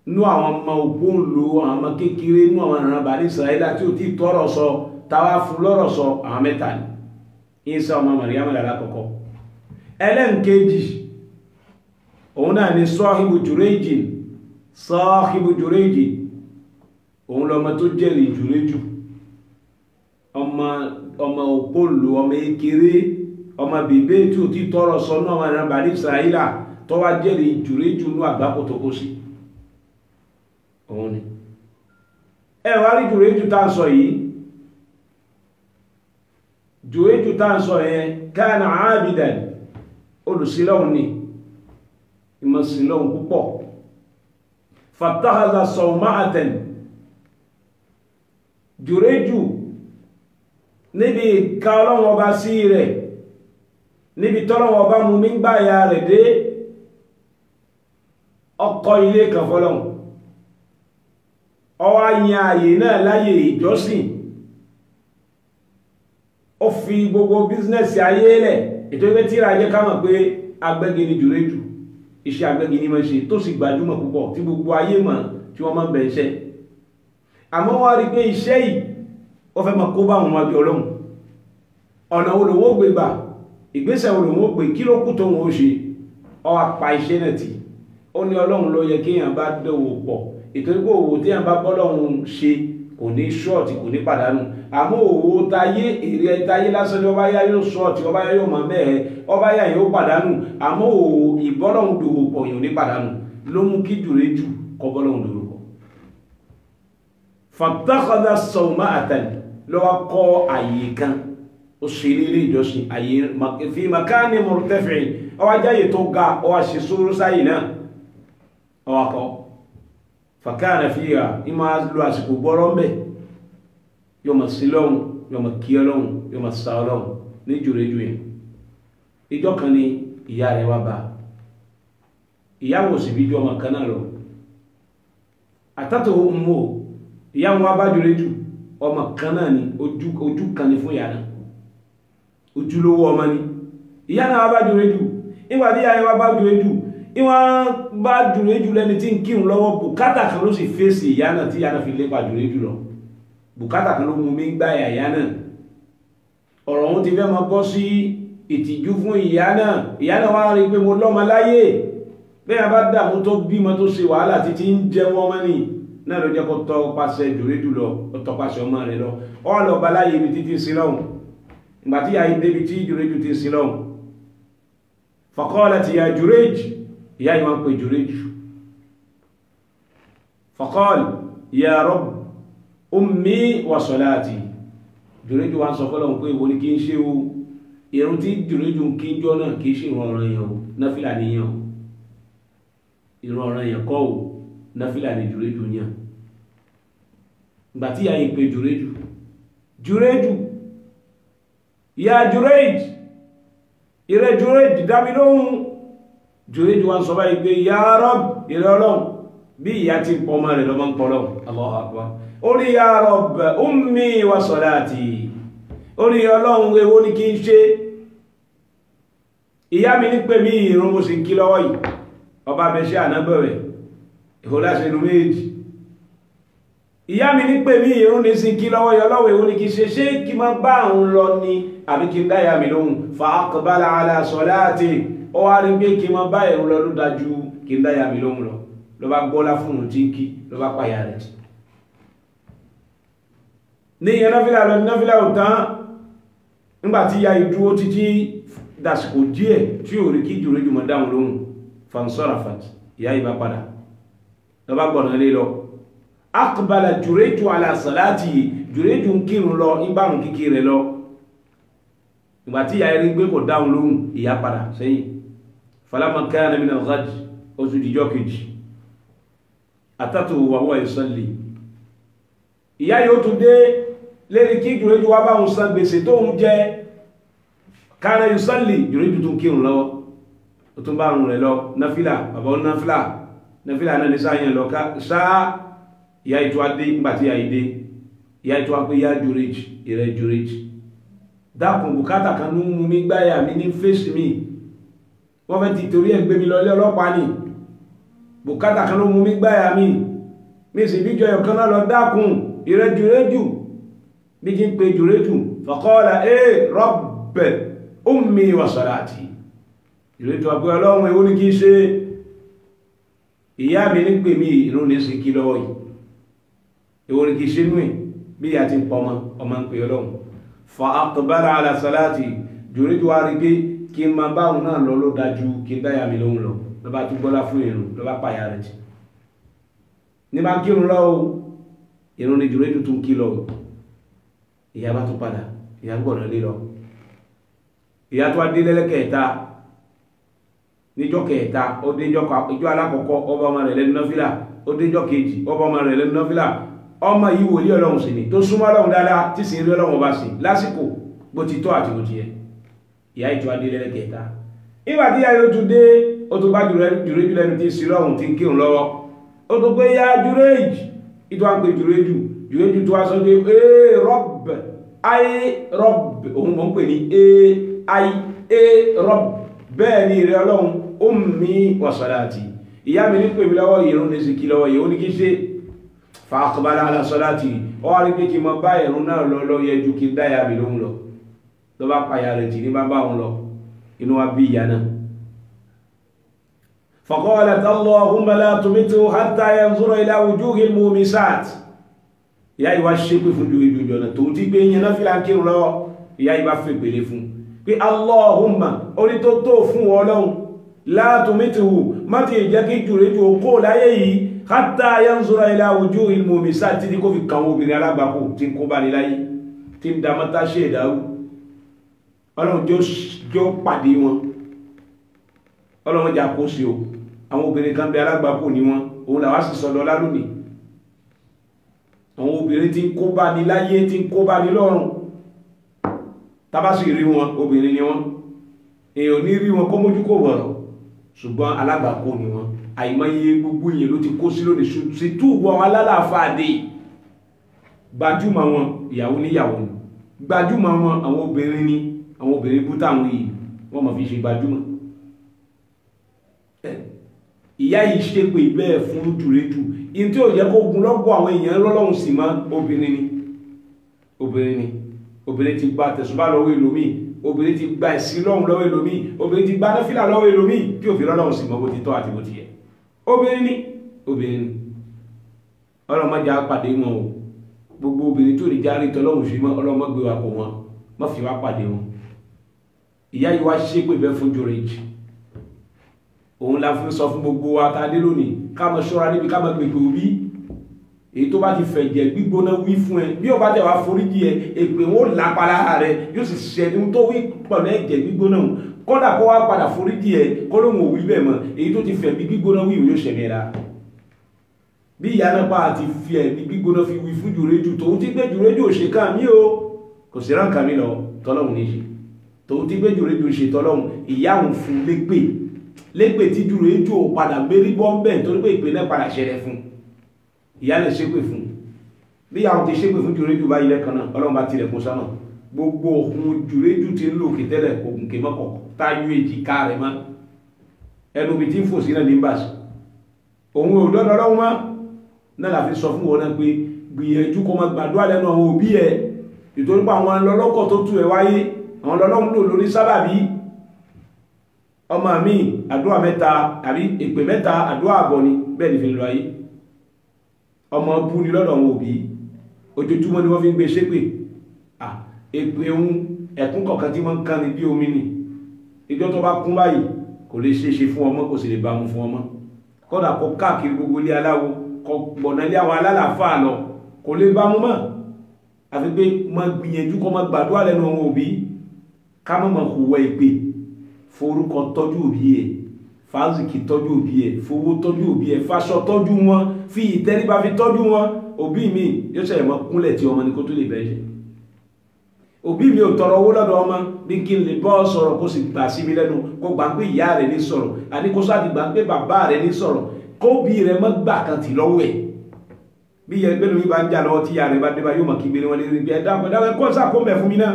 nú àwọn ọmọ ògbón lo àwọn ọmọ kékeré nú àwọn ìran Bani Israila tí ó ti tọ́rọ̀ sọ tàwà fún lọ́rọ̀ sọ àwọn mẹ́ta ni Isa ọmọ Maryam lára kọ̀kọ́ ẹlẹ́nkejì òun náà ni Sahibu Jurayji òun lọmọ tó jẹ́rìí Jurayju ọmọ ògbón lo ọmọ kékeré ọmọ bèbè tí ó ti tọ́rọ̀ sọ nú àwọn ìran Bani Israila tó wá jẹ́rìí Jurayju nú àgbákòtòkó sí òun ni ẹwà rí Jurayju tá ń sọ yìí Jurayju tá ń sọ yẹn kana abidan olùsílọ́hun ni ìmọ̀sílọ́hun púpọ̀ fattakhadha sawma'atan Jurayju níbi ìka Ọlọ́run ọba sí rẹ̀ níbi tọ́lọ́run ọba mú mi gbá ya rẹ̀ dé ọkọ̀ ilé kan fọ́lọ́run ọwá yìn ààyè náà láyè ìjọsìn ó fi gbogbo bísínẹ̀sì ayé lẹ̀ ètò ìwé tí ìràjẹ́ ká mọ̀ pé agbẹ́gi ni Jurayju iṣẹ́ agbẹ́gi ni máa ṣe tó sì gbajúmọ̀ púpọ̀ tí gbogbo ayé mọ̀ tí wọ́n máa ń bẹ̀ iṣẹ́ àmọ́ wọ́n rí pé iṣẹ́ yìí ó fẹ́ máa kó bá wọn wájú Ọlọ́run ọ̀nà olówó gbé gbà ìgbésẹ̀ olówó pé kí ló kù tó wọn ó ṣe ó wá pa iṣẹ́ náà tì ó ní Ọlọ́run ló yẹ kéèyàn bá dòwò pọ̀ ìtorí pé òwò tí a bá bọ́lọ́run ṣe kò ní ṣọ́ọ̀tì kò ní pàdánù àmọ́ òwò táyé èrè táyé lásán ní ọba yá yóò ṣọ́ọ̀tì ọba yá yóò máa bẹ́ẹ̀ ọba yá yóò pàdánù àmọ́ òwò ìbọ́lọ́hun dòwò pọ̀ yóò ní pàdánù ló mú kí Jùrẹ́jù kọ́ bọ́lọ́hun dòwò pọ̀ fàtàkọ́dá sọ̀mọ́ àtàlì lọ́wọ́ kọ́ àyè kan ó ṣe nílé ìjọsìn àyè fi makani murtafi ọwá jáyè tó ga ọwá ṣe sóró sáyì náà ọwá kọ́ fàkánà fi hà ìmá lọ àsìkò gbọ́rọ̀ mẹ́ yóò mọ̀ sí lọ́hun yóò mọ̀ kí ọlọ́hun yóò mọ̀ sá ọlọ́hun ní Jùrẹ́jù yẹn ìjọ kan ni ìyá rẹ̀ wá bá ìyáwó sì bí jọ ọmọ kan náà lọ àtàtò mú ìyáwó wá bá Jùrẹ́jù ọmọ kan náà ni ojú kan ni fún ìyá náà ojúlówó ọmọ ni ìyá náà wá bá Jùrẹ́jù nígbàtí ìyá yẹn wá bá Jùrẹ́jù ìwọ́n bá Jùrẹ́jù lẹ́ni tí ń kírun lọ́wọ́ bùkátà kan ló sì fèsì ìyá náà tí ìyá náà fi lépa Jùrẹ́jù lọ bùkátà kan ló mú mi gbá ìyá náà ọ̀rọ̀ òun ti fẹ́ máa bọ́ sí ìtìjú fún ìyá náà wá rí pé mo lọ́mọ láyé bẹ́ẹ̀ bá dàmú tó bímọ tó ṣe wàhálà títí ń jẹ wọ́n mọ́ ní náà ló jẹ́ kó tọpasẹ̀ Jùrẹ́jù lọ ó tọpasẹ̀ ọmọ rẹ̀ lọ ọ́ lọ bá láyé ibi títí sí lọ́hùn ìgbà tí yàá débi tí Jùrẹ́jù ti sí lọ́hùn faqalat ya Jùrẹ́jù ìyá yìí wọ́n pè Jùrẹ́jù faqal ya Rabb ummi wa salati Jùrẹ́jù wá sọ fọ́lọ́hùn pé ìwọ ni kí n ṣe o ìrun tí Jùrẹ́jù ń kí jọ náà kì í ṣe ìrun ọ̀ranyàn o náfìlà nìyàn o ìrun ọ̀ranyàn kọ́ o náfìlà ní Jùrẹ́jù yàn ìgbà tí yàá yìí pé Jùrẹ́jù ya Jùrẹ́jù ìrẹ́ Jùrẹ́jù dámi lóhun Jùrẹ́jù wá ń sọ báyìí pé ya Rabb ìrẹ́ Ọlọ́run bí ìyá ti pọ̀ ọmọ rẹ̀ lọ́mọ ń pọ̀ lọ́wọ́ Allahu Akbar orí ya Rabb ummi wa salati orí Ọlọ́run èwo ni kí n ṣe ìyá mi ní pé mi ìrun mo sì ń kí lọ́wọ́ yìí ọba bẹ̀ṣẹ́ ànábẹ̀rẹ̀ ìhòláṣẹ́ inú méjì ìyá mi ní pé mi ìrun ní sí kí lọ́wọ́ yọ lọ́wọ́ èwo ni kí ṣe kí má bá òun lọ ní àbí kí dáyà mi lóhun fa aqbala ala salati ó wá rí pé kí má bá ìrun lọ ló dájú kí dáyà mi lóhun lọ bá gbọ́lá fún un tí kí ló bá pàyà rẹ̀ tí ní ìyẹn náfílà lọ ní náfílà ò tán nígbàtí ya ìdúró títí dàsìkò díẹ̀ tí ò rí kí Jùrẹ́jù mọ̀ dáhùn lóhun fansarafat ìyá ìbá padà lọ bá gbọ̀nà lé lọ aqbala Jùrẹ́jù ala salati Jùrẹ́jù ń kírun lọ ìbárùn kíkí rẹ̀ lọ ìgbàtí ìyá rí gbé kò dáhùn lóhun ìyá padà sẹ́yìn falamma kana min al-ghad oṣù dìjọ́ kejì atatu wa huwa yusalli ìyá yóò tún dé lérí kí Jùrẹ́jù wá báhùn san gbèsè tó ń jẹ kana yusalli Jùrẹ́jù tún kírun lọ́wọ́ ó tún bá rùn rẹ̀ lọ náfílà bàbá ó náfílà náà ní sáyẹn lọ sáà ìyá ìtú adé nígbàtí ìyá ìdé ìyá ìtú apé ìyá Jùrẹ́jù ìrẹ́ Jùrẹ́jù dákùn bùkátà kan ní mú mi gbáyà mi ní fèsì mi wọ́n fẹ́ ti torí ẹgbẹ́ mi lọlé ọlọ́pàá ní bùkátà kan ló mú mi gbáyà mi sì bí jọ ẹ̀kan náà lọ dákùn ìrẹ́ Jùrẹ́jù bí kí n pè Jùrẹ́jù faqala Rabb ummi wa salati Jùrẹ́jù àpé Ọlọ́run èwo ni kí ṣe ìyá mi ní pè mí ìrun ní sí kí lọ́wọ́ yìí èwo ni kí ṣe nú ẹ̀ bí ìyá ti pọ̀ ọmọ ń pè Ọlọ́run fa aqbala ala salati Jùrẹ́jù wá rí pé kí n máa bá òun náà lọ ló dájú kí n dáyà mi lóhun lọ bá tún gbọ́lá fún ìrun lọ bá pàyà rẹ̀ jì ní bá kírun lọ́wọ́ ìrun ni Jùrẹ́jù tún kí lọ ìyá bá tún padà ìyá gbọ́nà lé lọ ìyá tó wá dé lẹ́lẹ́kẹ̀ẹ́ta níjọ́ kẹta ó dé ìjọ́ alákọ̀ọ́kọ́ ọba ọmọ rẹ̀ lẹ́nu náfílà ó dé ìjọ́ kejì ọba ọmọ rẹ̀ lẹ́nu náfílà ọmọ yìí wòlíì Ọlọ́run sí ni tó súnmọ́ Ọlọ́run dáadáa tí sì ń rí Ọlọ́run ọba sí lásìkò bó ti tọ́ àti bó ti yẹ ìyá ìjọ adé lẹ́lẹ́kẹta ìgbà tí ìyá yóò tún dé ó tó bá Jùrẹ́jù lẹ́nu tí sí lọ́run tí ń kírun lọ́wọ́ ó tó pé ya Jùrẹ́jù ìtọ́ àpè Jùrẹ́jù tó wá sọ pé Rabb Rabb òun mọ́ ń pè ní Rabb bẹ́ẹ̀ ni ìrẹ́ Ọlọ́run ummi wa salati ìyá mi ní pè mí lọ́wọ́ ìrún ní sí kí lọ́wọ́ ìhun ní kí ṣe fa aqbala ala salati ó wá rí pé kí mọ bá ìrún náà lọ yẹjú kí dáyà mi lóhun lọ bá pàyà rẹ̀ jì ní bá bá wọn lọ inú wa bí ìyá náà faqalat Allahumma la tumithu hatta yanzura ila wujuhil mumisat ìyá yìí wá ṣépè fún jùrẹ́jù jọ̀nà tó ti gbé yẹn náà fi là ń kírun lọ́wọ́ ìyá yìí bá fẹ́ pèlè fún pé Allahumma orí tó tó fún Ọlọ́run la tumituhu má ti jẹ́ kí jùrẹ́jù kó láyé yìí hatta yanzura ila wujuhil mumisat tí kò fi kàn obìnrin alágbàkó tí kò bá ní láyé tí ń damata ṣe ìdáwó Ọlọ́run jọ pàdé wọn Ọlọ́run jà kó sí o àwọn obìnrin kan bẹ alágbàkó ní wọn òun làwá sì sọ̀dọ̀ lálónìí àwọn obìnrin tí ń kó bá ní láyé tí ń kó bá ní lọ́rùn tàbá sì rí wọn obìnrin ni wọn èèyàn ní rí wọn kó mójú kó wọ̀rọ̀ ṣùgbọ́n alágbàkó ni wọn àìmọye gbogbo yẹn ló ti kó sí lónìí sí túbọ̀ alálàáfàdé gbajúmọ̀ wọn ìyàwó níyàwó ni gbajúmọ̀ wọn àwọn obìnrin ni àwọn obìnrin bútà wọn yìí wọ́n mọ̀ fi ṣe gbajúmọ̀ ìyá yìí ṣe pé bẹ́ẹ̀ fún jùrẹ́jù in tí ó yẹ kó gun lọ́gbọ̀ àwọn èèyàn lọ́lọ́run sì mọ́ obìnrin ni obìnrin ti gba tẹ̀sùbá lọ́wọ́ èlòmí obìnrin ti gba ẹ̀sìn lọ́run lọ́wọ́ èlòmí obìnrin ti gba náfìlà lọ́wọ́ èlòmí tí ò fi lọ́lọ́run sì mọ́ bó ti tọ́ àti bó ti yẹ obìnrin ni ọlọ́mọdé pàdé wọn o gbogbo obìnrin tó lè járe tọ́lọ́run sí mọ́ ọlọ́mọgbé wa kò wọn má fi wá pàdé wọn ìyá yìí wá ṣe pé bẹ́ẹ̀ fún jùrẹ́jù òun la fi sọ fún gbogbo wa ta dé lónìí ká má ṣọ́ra níbi ká má gbègbè òbí èyí tó bá ti fẹ̀jẹ̀ gbígbóná wí fún ẹ bí o bá tẹ̀ wá foríjì ẹ èpè wọn lápá lára rẹ yóò sì ṣẹni tó wí pẹ̀lú ẹ̀jẹ̀ gbígbóná kódà kó wá padà foríjì ẹ kó lóun ò wí bẹ́ẹ̀ mọ́ èyí tó ti fẹ̀ bí gbígbóná wí yóò ṣẹlẹ̀ ra bí ìyá náà pa àti fi ẹ̀ bí gbígbóná fi wí fún jùrẹ́jù tòun ti gbé jùrẹ́jù òṣè ká mí o kò sí ránkà mi lọ tọ́lọ́hun ní ṣe tòun ti gbé jùrẹ́jù òṣè tọ́lọ́hun ìyá òun fún lépè tí jùrẹ́jù padà mérí bọ́m̀bẹ̀ torí pé ìpè náà padà ṣẹlẹ̀ fún ìyá lè ṣépè fún bí àwọn ti ṣépè fún jùrẹ́jù bá ilẹ̀ kan náà Ọlọ́run bá tilẹ̀kùn sánà gbogbo ohun jùrẹ́jù ti ń lò kì tẹ́lẹ̀ ògùn kè mọ́kọ̀ táyú èjì ká rẹ̀ mọ́ ẹnu bí tí ń fò sí náà ní bàṣì òun ò dọ́dọ̀ lọ́wọ́ mọ́ náà la fi sọ fún wọn náà pé gbìyànjú kó máa gbàdúrà lẹ́nu àwọn òbí ẹ̀ ìtorí pé àwọn lọ́lọ́kọ̀ tó tú ẹ̀ wáyé àwọn lọ́lọ́run lò lórí sábàbí ọmọ mi àdúrà mẹ́ta àbí èpè mẹ́ta àdúrà àbọ̀ ni bẹ́ẹ̀ ni fi lọ ayé ọmọ bú ni lọ́dọ̀ wọn òbí ojoojúmọ́ ni wọ́n fi ń gbé ṣépè èpè ohun ẹ̀kún kọ̀ọ̀kan tí wọ́n ń kán ní bí omi ni ìjọ tó bá kún báyìí kò lè ṣeéṣe fún ọmọ kò sì lè bá mú fún ọmọ kódà kó káàkiri gbogbo ilé aláwo kọ gbọ̀nà ilé àwọn alálàáfáà lọ kò lè bá mú mọ́ àfi pé mọ́ gbìyànjú kọ́ mọ́ gbàdúrà lẹ́nu àwọn òbí ká mọ́ mọ́ hùwà èpè forúkọ tọ́jú òbí ẹ̀ fásitì tọ́jú òbí ẹ̀ fowó tọ́jú òbí ẹ̀ fáṣọ tọ́jú wọn fi ìtẹríba fi tọ́jú wọn òbí mi yóò ṣẹ̀yẹ̀ mọ́ kúnlẹ̀ tí ọmọ ní kó tó lè bẹ́ẹ̀ ṣe òbí mi ò tọrọ owó lọ́dọ̀ ọmọ bí kí n lè bọ́ sọ̀rọ̀ kó sì gbà sí mi lẹ́nu kó gbà pé ìyá rẹ̀ ní sọ̀rọ̀ àní kó sáà ti gbà pé bàbá rẹ̀ ní sọ̀rọ̀ kó bí rẹ̀ mọ́ gbà kan tì lọ́wọ́ ẹ̀ bí yẹn gbẹ́nu mi bá ń jà lọ́wọ́ tí ìyá rẹ̀ bá dé bá yóò mọ̀ kí gbére wọn lé rí ẹ̀dá kó sáà kó mẹ́ fún mi náà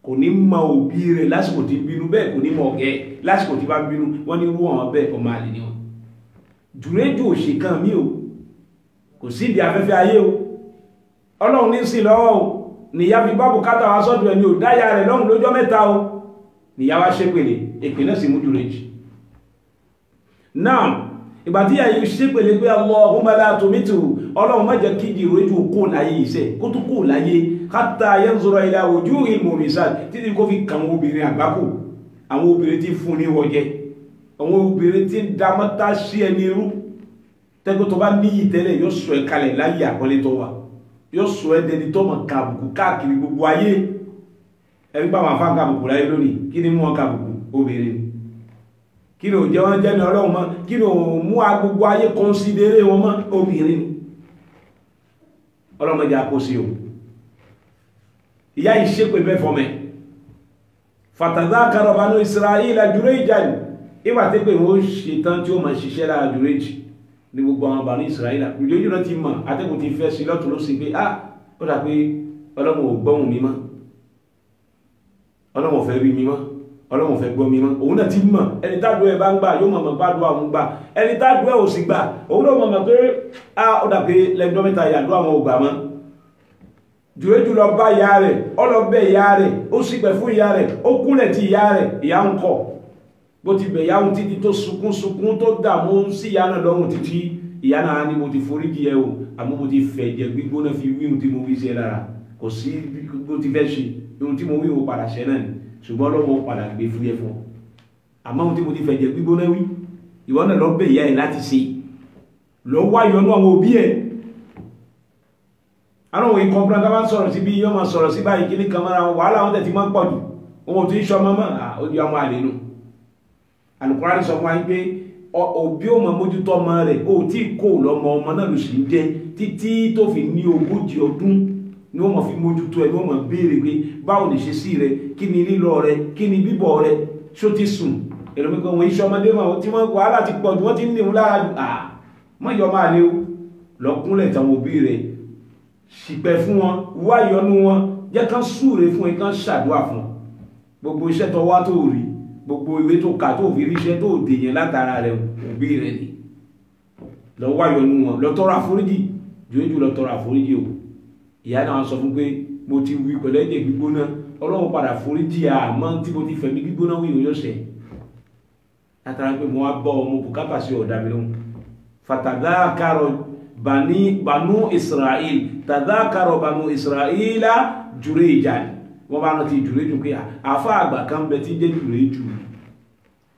kò ní mọ òbí rẹ̀ lásìkò tí bínú bẹ́ẹ̀ kò ní mọ ọ̀gẹ́ lásìkò tí bá bínú wọ́n ní rú ọ̀hún bẹ́ẹ̀ ọmọ àlè ni wọn jùrẹ́jù òṣè kan mí o kò sí ìdí afẹ́fẹ́ ayé o Ọlọ́run ní sí lọ́wọ́ o nìyá fi bá bùkátà wá sọ́dọ̀ ẹni ò dáyà rẹ̀ lọ́hùn lójọ́ mẹ́ta o nìyá wá ṣépèlè èpè náà sì mú jùrẹ́jù náà ìgbà tí yà yìí ṣépèlè pé Allahumma la tumithu Ọlọ́run má jẹ́ kí jùrẹ́jù kó láyé iṣẹ́ kó tó kó láyé hatta yanzura ila wujuhil mumisat títí kó fi kàn obìnrin àgbákò àwọn obìnrin tí fún ní wọjẹ àwọn obìnrin tí dámọ́ta sí ẹni irú tẹ́gbẹ́ tó bá níyì tẹ́lẹ̀ yóò sọ ẹ kalẹ̀ láyé àkọlé tó wà yóò sọ ẹ dẹni tó mọ̀ kàbùkù káàkiri gbogbo ayé ẹni bá wọn fá kàbùkù láyé lónìí kí ni mú wọn kàbùkù obìnrin kí ni ò jẹ́ wọn jẹ́ ní Ọlọ́run mọ́ kí ni ò mú gbogbo ayé kọ́nsídéré wọn mọ́ obìnrin ọlọ́mọdé àkóso o ìyá ìṣépè bẹ́ fọ́mẹ́ fatadhakara banu Israila Jurayjan ìwà tí pé wọ́n ṣe tán tí ó ma ṣiṣẹ́ lára Jurayj ní gbogbo àwọn banu Israila Jurayj náà ti mọ̀ atẹ́kùn ti fẹ́ sí lọ́tún ló sì pé ó dà pé Ọlọ́run ò gbọ́hùn mi mọ́ Ọlọ́run ò fẹ́ rí mi mọ́ Ọlọ́run ò fẹ́ gbọ́ mi mọ́ òun náà ti mọ̀ ẹni tádùn ẹ̀ bá ń gbà yóò mọ̀ gbàdúrà òun gbà ẹni tádùn ẹ̀ ò sì gbà òun náà mọ̀ pé ó dà pé lẹ́gbọ́n mẹ́ta ìyàdúrà wọn ò gbà mọ́ Jùrẹ́jù lọ bá ìyá rẹ̀ ọlọ́bẹ̀ ìyá rẹ̀ ó ṣìpẹ̀ fún ìyá rẹ̀ ó kúnlẹ̀ tí ìyá rẹ̀ ìyá ń kọ̀ bó ti bẹ̀ ìyá ń títí tó sunkún tó dààmú sí ìyá náà lọ́rùn títí ìyá náà ni mo ti foríjì ẹ o àmọ́ mo ti fẹ̀jẹ̀ gbígbóná fi wí ohun tí mo wí sí ẹ lára kò sí bó ti fẹ́ ṣe ohun tí mo wí o padà ṣẹ náà ni ṣùgbọ́n lọ́wọ́ padà gbé fúyẹ́ fún ọ àmọ́ ohun tí mo ti fẹ̀jẹ̀ gbígbóná wí ìwọ náà lọ bẹ̀ ìyá ẹ̀ láti ṣe lọ wá yọnú àwọn òbí ẹ̀ àwọn òwe kọ̀ọ̀kan ká máa sọ̀rọ̀ sí bí yọ́ máa sọ̀rọ̀ sí báyìí kí ní kan mọ́ra wọn wàhálà wọn tẹ̀ ti máa ń pọ̀ jù ohun tí ń ṣọmọ mọ́ ó di ọmọ àlè nù Al-Qur'an sọ fún wa pé òbí ò mọ̀ mójútó ọmọ rẹ̀ ó tí kò lọ́mọ ọmọ náà ló sì ń jẹ́ títí tó fi ní 40 ọdún ni wọ́n mọ̀ fi mójútó ẹ̀ ni wọ́n mọ̀ béèrè pé báwo lè ṣe sí rẹ̀ kí ni lílọ rẹ̀ kí ni bíbọ̀ rẹ̀ ṣó ti sùn ẹlòmíkan wọn iṣẹ́ ọmọdé mọ̀ tí wọ́n wàhálà ti pọ̀ jù wọ́n ti ń níhun lára jù mọ́ yọ máa lé o lọ́kúnlẹ̀ tàwọn òbí rẹ̀ ṣìpẹ̀ fún wọn wá ìyọnú wọn jẹ́ kán súre fún ẹ kán ṣàdúrà fún gbogbo iṣẹ́ tó wá tó rí gbogbo ìwé tó kà tó fi ríṣẹ́ tó dèyàn látara rẹ̀ òbí rẹ̀ ni lọ wá ìyọnú wọn lọ tọrọ àforíjì jòójù lọ tọrọ àforíjì o ìyá náà sọ fún pé mo ti wí pẹ̀lú ẹ̀jẹ̀ gbígbóná ọlọ́run padà foríjì àmọ́ tí mo ti fẹ̀mí gbígbóná wí òyọ́sẹ̀ látara pé mo wá bọ́ ọmọ bùkátà sí ọ̀dà mi lóhun fatadhakaru banu Israel tadhakaru banu Israila Jurayjan wọ́n bá rántí Jurayju pé àfá àgbà kan bẹ tí jẹ́ Jurayju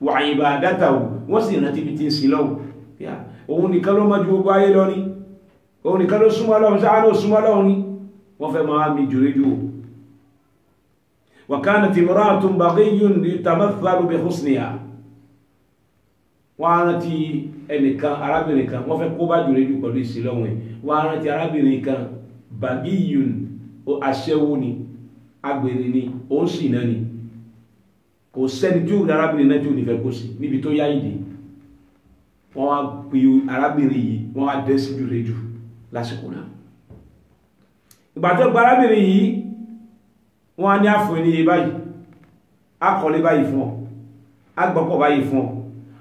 wa ibadatahu wọ́n sì rántí bí tí ń sin lọ́wọ́ òun nìkan ló mọ́ ju gbogbo ayé lọ ní òun nìkan ló súnmọ́ lọ́wọ́ sáà ló súnmọ́ lọ́wọ́ ní wọ́n fẹ́ máa mi Jurayju wa kanat imra'atun baghiyyun yatamathalu bi husniha wọ́n rántí ẹnìkan arábìnrin kan wọ́n fẹ́ kó bá Jurayju pẹ̀lú ìsìlọ́wọ̀n wọ́n rántí arábìnrin kan baghiyyun aṣẹ́wó ni agbèrè ni ó ń sì náà ni kò sẹ́ni tí ó rí arábìnrin náà tí ó nífẹ̀ẹ́ kó sí níbi tó yá ìdí wọ́n wá pè arábìnrin yìí wọ́n wá dẹ́ sí Jurayju lásìkò náà ìgbà tó gba arábìnrin yìí wọ́n á ní àfún ní báyìí akọ̀lé báyìí fún ọ agbọ́kọ̀ báyìí fún ọ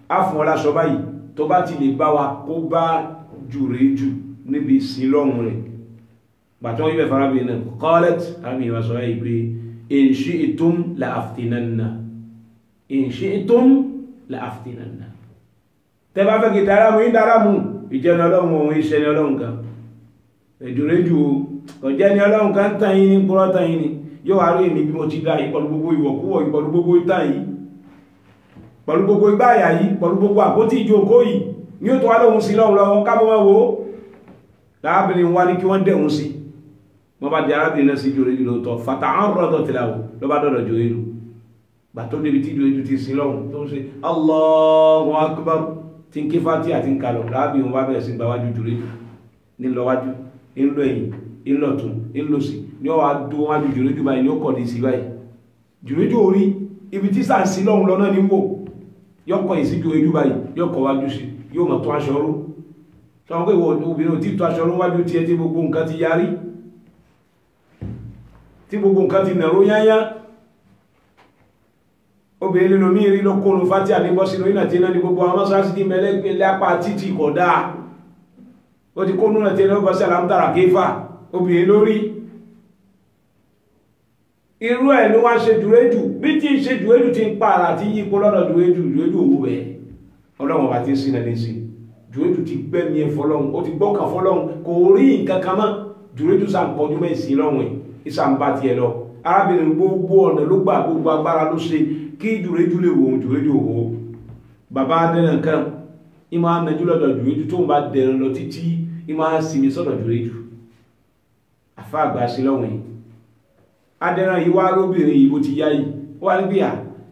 afún ọ láṣọ báyìí tó bá ti lè bá wa kó bá Jurayju níbi ìsìn lọ́rùn rẹ̀ bàtọ́ ibẹ̀ farabìnrin náà qalat àmì ìwà sọ́rọ̀ ìpé in shi'tum la aftinanna in shi'tum la aftinanna tẹ́ bá fẹ́ kí dáramù yí dáramù ìjẹni ọlọ́run ohun iṣẹ́ ni ọlọ́run kan Jurayju ọjẹ́ ni ọlọ́run kan tàn yí ní kúrọ́ tàn yí ni yóò wá rí èmì bí mo ti dá yí pẹ̀lú gbogbo ìwọ̀kúwọ̀ yí pẹ̀lú gbogbo ìtàn yí pẹ̀lú gbogbo ìgbáyà yí pẹ̀lú gbogbo àpótí ìjókòó yìí ní ó tó wá lóhun sí lọ́run lọ́wọ́ kábọ́mọ́ wo láàbìnrin wá ní kí wọ́n dẹ̀hun sí wọ́n bá di arábìnrin náà sí Jurayju lóòótọ́ fata'arradat lahu ló bá dọ̀dọ̀ Jurayju gbà tó débi tí Jurayju ti sin lọ́hùn tó ń ṣe Allahu akbar tí ń ké fàtí àti ń kalọ̀ láàbìnrin wá bẹ̀rẹ̀ sí gba wájú Jurayju ní lọ́wájú ń lọ ẹ̀yìn ń lọ̀tún ń lòsì ní ọwá dó wájú Jurayju báyìí ní ó kọ̀ ní sí báyìí Jurayju orí ibi tí sáà sí lọ́hùn lọ́nà ní wò yọkọ̀ ìsí Jurayju báyìí yọkọ̀ wájú sí yóò mọ̀ tó aṣọ rú sọ pé ìwọ obìnrin ò tí tó aṣọ rú wájú tiẹ̀ tí gbogbo nǹkan ti yarí tí gbogbo nǹkan ti nàró yáyá obìnrin lómi rí ló kóòrùn fàtí àníbọ́ sínú ìnà tí náà ní gbogbo àwọn mọ́sánásí tí mẹ́lẹ́ lápá títí kódà ó ti kóòrùn náà tí náà bọ́ sí àlámtàrà kéfà obìnrin lórí irú ẹ̀ ló wá ṣe Jurayju bí tí ṣe Jurayju ti ń pààrà tí yípo lọ́dọ̀ Jurayju owó bẹ̀ ọlọ́run bá ti ń sínà ní sí Jurayju ti gbẹ́mí ẹ fọlọ́run ó ti gbọ́kàn fọlọ́run kò rí nǹkan kan mọ́ Jurayju sá ń kọjú mẹ́sìn lọ́run ìsàmbá ti ẹ lọ arábìnrin gbogbo ọ̀nà ló gbà gbogbo agbára ló ṣe kí Jurayju lè wò Jurayju owó bàbá adẹ́nà kan ìmọ̀ anájú lọ́dọ̀ Jurayju tó ń bá dẹ̀rẹ̀ lọ títí ìmọ̀ asinmi sọ́dọ̀ Jurayju àfá àgbà sí lọ́wọ́ yìí adẹ́nà yìí wá lóbìnrin yìí bó ti yá yìí wà níbi à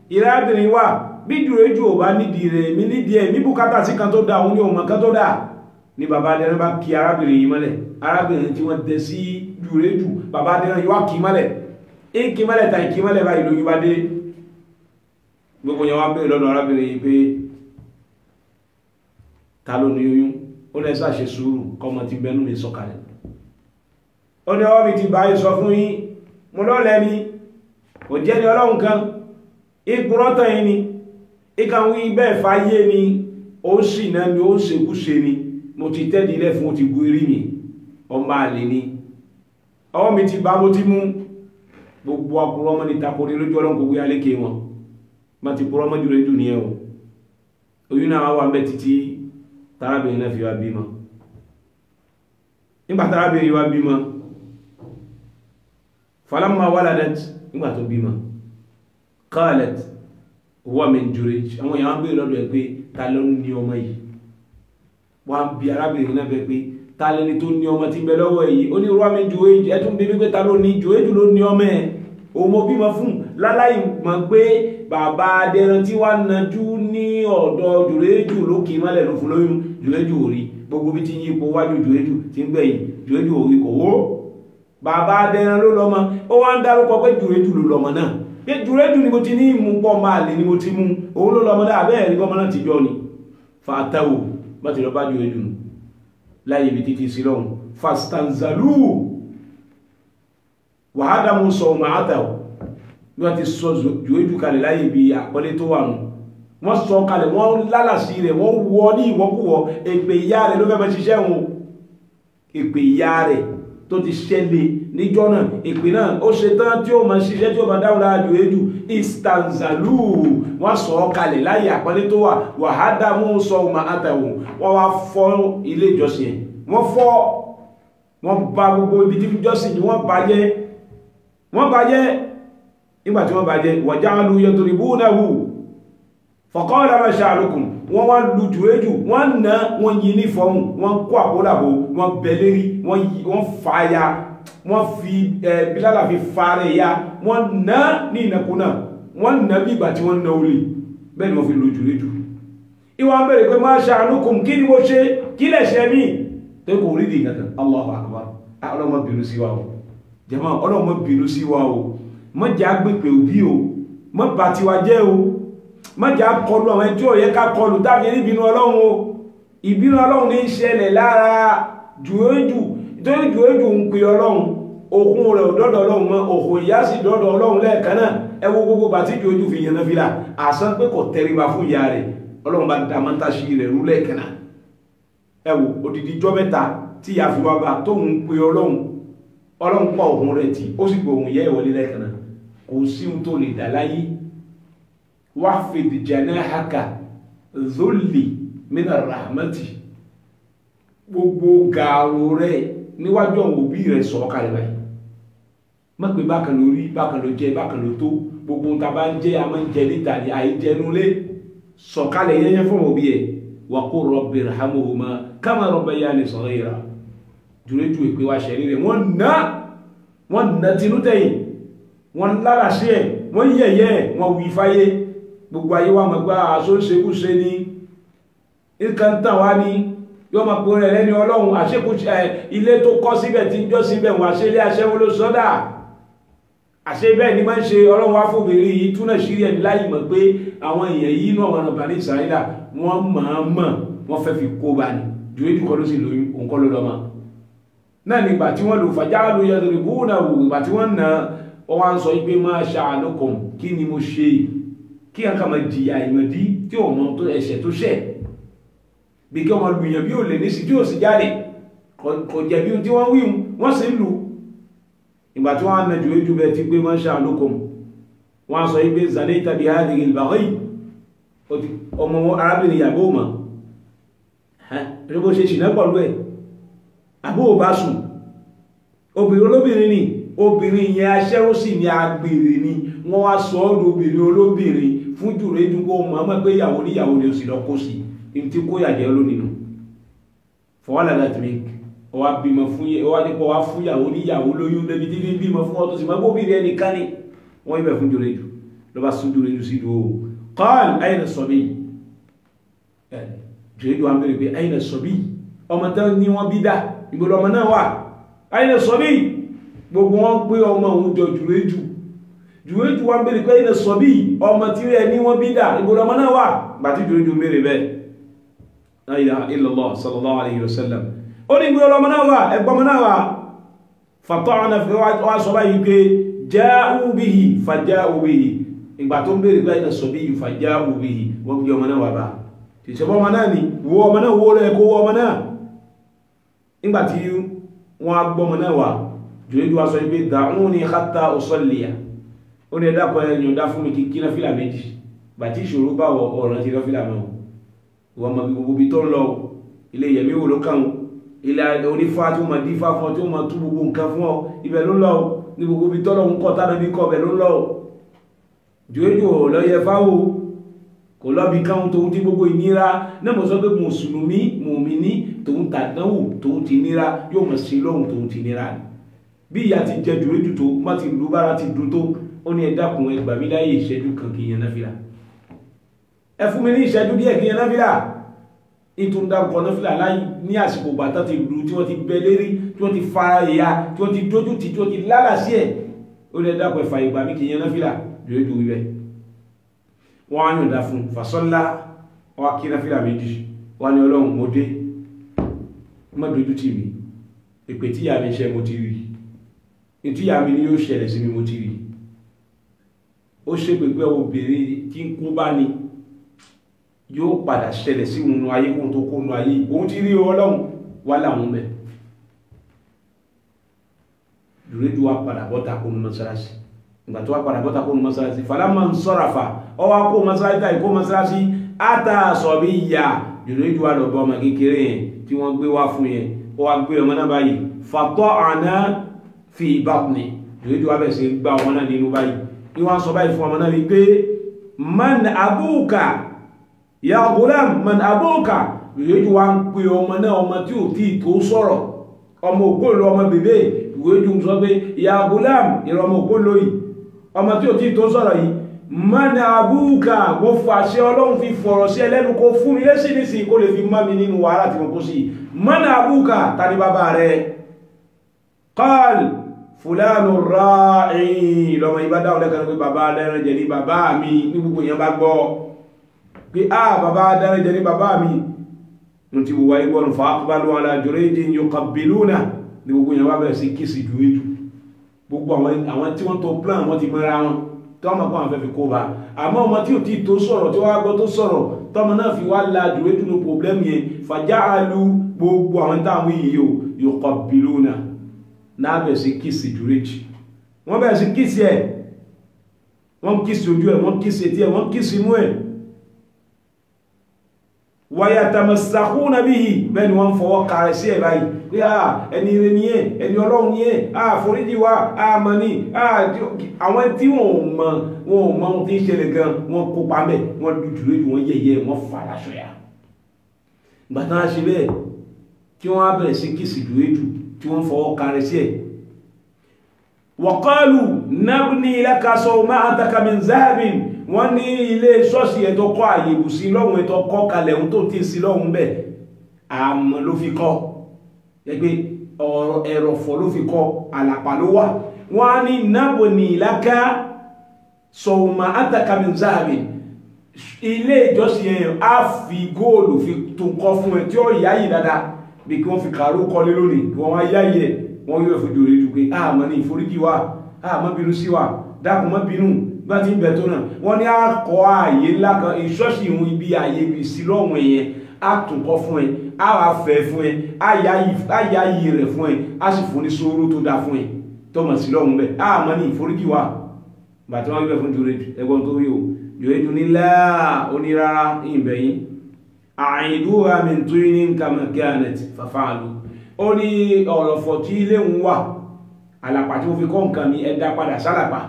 ìrábìnrin wà bí Jurayju ò bá nídìí rẹ̀ mi nídìí ẹ̀ mi bùkátà sí kan tó dá òun ní òun kan tó dá ní bàbá adẹ́nà bá kí arábìnrin yìí mọ́lẹ̀ arábìnrin tí wọ́n tẹ́ sí Jurayju bàbá adẹ́nà yìí wá kí mọ́lẹ̀ kí mọ́lẹ̀ tàì kí mọ́lẹ̀ báyìí lóyún bá dé gbogbo yẹn wá bèèrè lọ́dọ̀ arábìnrin yìí pé ta ló ní oyún ó lẹ́sà ṣe sùúrù kọmọ ti bẹnu lè sọ̀kalẹ̀ ó ní ọwọ́ mi ti báyìí sọ fún yín mo lọ́lẹ̀ ni kò jẹ́ ní ọlọ́run kan ìgbúrọ́tọ̀ yìí ni ìkàwí bẹ́ẹ̀ fáyé ni ó sì náà ni ó ṣekúṣe ni mo ti tẹ́dì ilẹ̀ fún ó ti gú irí mi ọmọ àlè ni ọwọ́ mi ti bá mo ti mú gbogbo akùrọ̀ ọmọ ní takori lójú ọlọ́run kò wí alékè wọn ma ti púrọ́ mọ́ Jurayju ní ẹ̀ o oyún náà wà mẹ́ títí tarábìnrin náà fi wá bímọ nígbà tí arábìnrin wa bímọ falamma waladat nígbà tó bímọ qalat huwa min Jurayj àwọn èèyàn gbé lọ́dọ̀ ẹ̀ pé ta ló ní ọmọ yìí wọ́n bí arábìnrin náà bẹ̀ pé ta lẹni tó ní ọmọ tí ń bẹ lọ́wọ́ yìí ó ní huwa min Jurayj ẹ̀ tún bí pé ta ló ní Jurayj ló ní ọmọ ẹ̀ òun mo bímọ fún láláì mọ̀ pé bàbá adẹran tí wàá najú ní ọ̀dọ̀ Jurayj lókè mọ́lẹ̀ ló fún lóyún Jurayj ò rí gbogbo bí ti yípo wájú Jurayj tí ń gbẹ̀yìn Jurayj ò rí kò wó bàbá adẹran ló lọ́mọ ó wá ń dárúkọ pé Jurayj ló lọ́mọ náà pé Jurayj ni mo ti ní mú pọ́ máa lè ni mo ti mú òun ló lọ́mọ náà bẹ́ẹ̀ rí bọ́mọ náà ti jọ ni fàtàwò bá ti lọ bá Jurayj nù láyé ibi títí sí lọ́hùn fastanzalu wàhádà mú sọ ọmọ àtàwò bí wọ́n ti sọ Jurayj kalẹ̀ láyé ibi àpọ́lé tó wà nù wọ́n sọ kalẹ̀ wọ́n lálàsí rẹ̀ wọ́n wọ́ ní ìwọ́kúwọ́ èpè ìyá rẹ̀ ló fẹ́ mọ́ ṣiṣẹ́ wọn èpè ìyá rẹ̀ tó ti ṣẹlẹ̀ níjọ́ náà èpè náà ó ṣe tán tí ó máa ṣiṣẹ́ tí ó máa dáhùn lára Jurayj istanzalu wọ́n sọ kalẹ̀ láyé àpọ́lé tó wà wàhádà mú sọ ọmọ àtàwò wọ́n wá fọ́ ilé ìjọsìn wọ́n bà gbogbo ibi tí ìjọsìn wọ́n bàjẹ́ nígbàtí wọ́n bàjẹ́ waja'alu yadribunahu faqala ma sha'nukum wọ́n wá lu Jurayj wọ́n ná wọ́n yí ní fọ́mù wọ́n kó àkólàbò wọ́n bẹ̀lérí wọ́n fàáyà wọ́n fi Bilal fi fàárẹ̀ ya wọ́n ná ní ìnàkúnà wọ́n ná bí ìgbà tí wọ́n ná olè bẹ́ẹ̀ ni wọ́n fi lu Jurayj ìwọ́n bẹ̀rẹ̀ pé ma sha'nukum kí ni mo ṣe kí lẹ̀ ṣe mí tó kò rí dì kankan Allahu akbar ọlọ́mọ bínú sí wa o jàmá ọlọ́mọ bínú sí wa o mọ́ jà gbèpè òbí o mọ́ bà tiwa jẹ́ o mọ́ jà kọlu àwọn ẹjọ́ ó yẹ ká kọlu tàbí ìbínú Ọlọ́run o ìbínú Ọlọ́run ní ṣẹlẹ̀ lára Jurayj nítorí Jurayj ń pè Ọlọ́run òkun rẹ̀ òdọ́dọ̀ Ọlọ́run mọ́ òkun ìyá sì dọ́dọ̀ Ọlọ́run lẹ́ẹ̀kan náà ẹ wo gbogbo bàtí Jurayj fi yẹn náà fi là àsán pé kò tẹríba fún ìyá rẹ̀ Ọlọ́run bá dá mọ́ta sí rẹ̀ rú lẹ́ẹ̀kan náà ẹ wo odidi jọ́ mẹ́ta tí ìyá fi wá bá tó ń pè Ọlọ́run pa òkun rẹ̀ tí ó sì gbé òun yẹ ìwọlé lẹ́ẹ̀kan náà kò sí ohun tó lè dà láyé wahfid janahaka dhulli mina rahmati gbogbo gààrò rẹ̀ níwájú àwọn òbí rẹ̀ sọ kalẹ̀ báyìí má pé bákan ló rí bákan ló jẹ bákan ló tó gbogbo ta bá ń jẹ a máa ń jẹ níta ní àìjẹnulé sọ kalẹ̀ yẹnyẹn fún òbí ẹ̀ wa qur rabbi irhamhuma kama rabbayani saghira Jurayj ìpé wa ṣẹ̀rí rẹ̀ wọ́n ná tinú tẹ̀yìn wọ́n lára sí ẹ̀ wọ́n yẹ̀yẹ́ wọ́n wí fáyé gbogbo ayé wa mọ̀ pé àṣó ṣekúṣe ní ìkàntàn wá ní yọ́ ma pọ̀ rẹ̀ lẹ́ni Ọlọ́run àṣekúṣe ilé tó kọ́ síbẹ̀ tí jọ́ síbẹ̀ wọ́n àṣẹ ilé aṣẹ́wó ló sọ́dà àṣẹ bẹ́ẹ̀ ni máa ń ṣe Ọlọ́run wá fòbìnrin yìí túnà sírí ẹni láì mọ̀ pé àwọn èèyàn yìí náà wọn bá ní Ísírẹ́lì wọ́n mọ̀ wọ́n fẹ́ fi kó bá ní Jurayj kọ́ ló sì lóyún òun kọ́ ló lọ́mọ náà nígbà tí wọ́n lò faja'alu yadribunahu ìgbà tí wọ́n na wọ́n wá ń sọ pé ma sha'nukum kí ni mo ṣe kí a kà máa jìyà ìmọ̀dí tí ò mọ̀ tó ẹ̀ṣẹ̀ tó ṣẹ̀ bí kí ọmọ lùyàn bí ò lè ní sí tí ò sì jáde kò jẹ̀bi tí wọ́n wí wọ́n sì lù ìgbà tí wọ́n na Jurayj bẹ́ẹ̀ ti pé ma sha'nukum wọ́n sọ pé zanayta bi hadhihi al-baghi ọmọ arábìnrin yàgbó mọ̀ rí bó ṣe ṣìnà pọ̀lú ẹ̀ àbó bá sùn obìnrin olóbìnrin ni obìnrin yẹn aṣẹ́wó sì ní agbèrè ni wọ́n wá sọ ọ́dọ̀ obìnrin olóbìnrin fún Jurayj kó mọ̀ pé ìyàwó níyàwó ni ó sì lọ kó sí ibi tí kó yàjẹ́ lónìí fọwọ́lá láti mi ọwá bímọ fún yẹ ọwá nípa wá fún ìyàwó níyàwó lóyún débi tí bímọ fún ọtún sí mọ́ obìnrin ẹni ká ní wọ́n ibẹ̀ fún Jurayj ló bá sún Jurayj sí ìdúró qal ayna as-sabi Jurayj wá ń bèèrè pé ayna as-sabi ọmọ tán ní wọ́n bí dá ìgbòlò ọmọ náà wà ayna as-sabi gbogbo wọn pé ọmọ òun jọ Jurayj wá ń bèèrè pé ayna as-sabi ọmọ tí rẹ̀ ní wọ́n bí dá ìgbòlò ọmọ náà wà gbàtí Jurayj ń bèèrè bẹ́ẹ̀ la ilaha illallah sallallahu alayhi wa sallam ó ní ìgbòlò ọmọ náà wà ẹgbọ́n ọmọ náà wà fata'ana fi wá sọ báyìí pé ja'u bihi faja'u bihi ìgbà tó ń bèèrè pé ayna as-sabi faja'u bihi wọ́n gbé ọmọ náà wà bá ìṣẹ́bọ́ ọmọ náà ni wo ọmọ náà wo rẹ̀ kó ọmọ náà nígbàtí wọ́n gbọ́mọ náà wà Jurayj wá sọ pé da'uni hatta usalliya ó ní ẹ̀dàpọ̀ ẹ̀yàn dá fún mi kí náà fílà méjì bàtí ìṣòro bá wọ ọ̀rọ̀ tí náà fílà mọ́ wọ́n mọ̀ bí gbogbo bí tó ń lọ ilé yẹ̀mí wò ló kàn ilẹ̀ onífà tí ó mọ̀ dífà fún ọ tí ó mọ̀ tú gbogbo nǹkan fún ọ ibẹ̀ ló lọ ní gbogbo ibi tọ́lọ̀ ń kọ́ tánà bí kọ́ ibẹ̀ ló lọ jòjò lọ́yẹ fáwọ́ kò lọ́bi káwọn tóun ti gbogbo ìnira náà mọ̀ sọ pé mùsùlùmí mùmíní tóun tàdánwò tóun ti nira yóò mọ̀ sí lọ́hùn tóun ti nira bí ìyá ti jẹ jòjò tó má ti lù bára ti dùn tó ó ní ẹ dákun ẹ gbà mí láyé ìṣẹ́jú kan kì í yan náfìlà ẹ fún mi ní ìṣẹ́jú díẹ̀ kì í yan náfìlà ìtún dárúkọ náfìlà láyé ní àsìkò bàtà ti lù tí wọ́n ti bẹ lérí tí wọ́n ti fara ìyá tí wọ́n ti dójú tì tí wọ́n ti lálà sí ẹ̀ ó lè dákun ẹ fà ìgbà mí kì í yan náfìlà jòjò wíwẹ̀ wọ́n á yọ̀ǹda fún fasọ́lá wọ́n kí náfìlà méjì wọ́n ní ọlọ́run mo dé má dojú tì mí ìpè tí ìyá mi ṣe mo ti rí ìtú ìyá mi ni yóò ṣẹlẹ̀ sí mi mo ti rí ó ṣe pé obìnrin tí ń kú bá ní yóò padà ṣẹlẹ̀ sí òun ayé kóhun tó kóhun ayé òun ti rí ọlọ́run wà láwọn bẹ̀ lórídù wa padà bọ́ta kóhun mọ́sálásí ìgbà tó wá padà bọ́ta kóhun mọ́sálásí falamma ń sọ́rafa ọwá kó mọ́sálásí tàbí kó mọ́sálásí átàṣọ́ bí ìyá lórídù wa lọ bọ́ ọmọ kékeré yẹn tí wọ́n gbé wá fún yẹn ó wá gbé ọmọ náà báyìí fata'ana fi batni lórídù wa bẹ̀ sí gbá ọmọ náà nínú báyìí ní wọ́n sọ báyìí fún ọmọ náà wípé man abuka ya gulam man abuka lórídù wa ń pè ọmọ náà ọmọ tí ò tí tó sọ̀rọ̀ ọmọ ògbóòlò ọmọ bèbè lórídù sọ pé ya gulam ìrọ̀ ọmọ ògbóòlò yìí ọmọ tí ò tí tó sọ̀rọ̀ yìí man abuka mo fàṣẹ ọlọ́run fi fọ̀rọ̀ sí ẹlẹ́nu kó fún mi lésì nísìn kó lè fi mọ́ mi nínú wàhálà tí mo kó sí man abuka tani bàbá rẹ̀ qal fulanu ra'i lọ́mọ ìbádá ọlẹ́kan pé bàbá adẹ́rẹ́ jẹ ní bàbá mi ní gbogbo èèyàn bá gbọ́ pé bàbá adẹ́rẹ́ jẹ ní bàbá mi ní ti wùwá igbọ́n fa aqbalu ala jurayjin yuqabbiluna ní gbogbo èèyàn bá bẹ̀rẹ̀ sí kìsì jùwéjù gbogbo àwọn tí wọ́n tó plan wọ́n ti mọ́ra wọn tọ́mọ kọ́ àwọn fẹ́ fi kó bá àmọ́ ọmọ tí ò tí tó sọ̀rọ̀ tí wọ́n gbọ́ tó sọ̀rọ̀ tọ́mọ náà fi wá la jùwéjù ní problem yẹn faja'alu gbogbo àwọn táwọn yìí yuqabbiluna náà bẹ̀rẹ̀ sí kìsì jùrẹ́jì wọ́n bẹ̀rẹ̀ sí kìsì ẹ̀ wọ́n kìsì ojú ẹ̀ wọ́n kìsì etí ẹ̀ wọ́n kìsì inú ẹ̀ wa yatamassahuna bihi bẹ́ẹ̀ ni wọ́n fọwọ́ kààrẹ̀ sí ẹ̀ báyìí pé ẹni ire ni ẹ̀ ẹni ọlọ́run ni ẹ̀ foríjì wa mọ̀ ní àwọn tí wọ́n mọ̀ ohun tí ń ṣẹlẹ̀ gan wọ́n kópa mẹ́ wọ́n lu jùrẹ́jì wọ́n yẹ̀yẹ́ wọ́n fà láṣọ yà gbàtàn á ṣe bẹ́ẹ̀ tí wọ́n á bẹ̀rẹ̀ sí kìsì jùrẹ́jì tí wọ́n fọwọ́ kààrẹ̀ sí ẹ̀ wa qalu nabni laka sawma'ataka min zahabin wọ́n ní ilé ṣọ́ọ̀ṣì ẹ̀tọ́ kọ́ àyè ìbùsí lọ́hun ẹ̀tọ́ kọ́ kalẹ̀ ohun tó tí sí lọ́hun bẹ̀ àmọ́ ló fi kọ́ ẹgbẹ́ ẹ̀rọ̀fọ̀ ló fi kọ́ àlàpà ló wà wọ́n ní nabni laka sawma'ataka min zahabin ilé ìjọsìn ẹ̀yàn á fi góòlù fi tún kọ́ fún ẹ tí ó yáyì dáadáa bí kí wọ́n fi kàró kọlé lónìí wọ́n wá yáyì ẹ̀ wọ́n yóò fi jòrè jù pé àmọ́ ní ìforíjì wa àmọ́ bínú sí wa dákun mọ́ bínú bá ti ń bẹ̀ tó náà wọ́n ní àkọ́ ààyè ńlá kan ìṣọ́ọ̀ṣì ìhun ibi ààyè ibi ìsílọ́hun ẹ̀yẹn á tún kọ́ fún ẹ á wà fẹ́ fún ẹ á yáyì rẹ̀ fún ẹ á sì fún ní sóró tó dá fún ẹ tọmọ sílọ́hun bẹ̀ àmọ́ ní ìforíjì wa bàtí wọ́n gbẹ̀ fún jòrè ẹgbọ́n tó rí o jòrè jù ní láà onírárá ìbẹ̀yìn àìdúwà min tuinin kama kanat fafa'alu ó ní ọ̀rọ̀fọ̀ tí ilé ń wà àlàpà tí ó fi kọ́ nǹkan mi ẹ̀dá padà sálàpà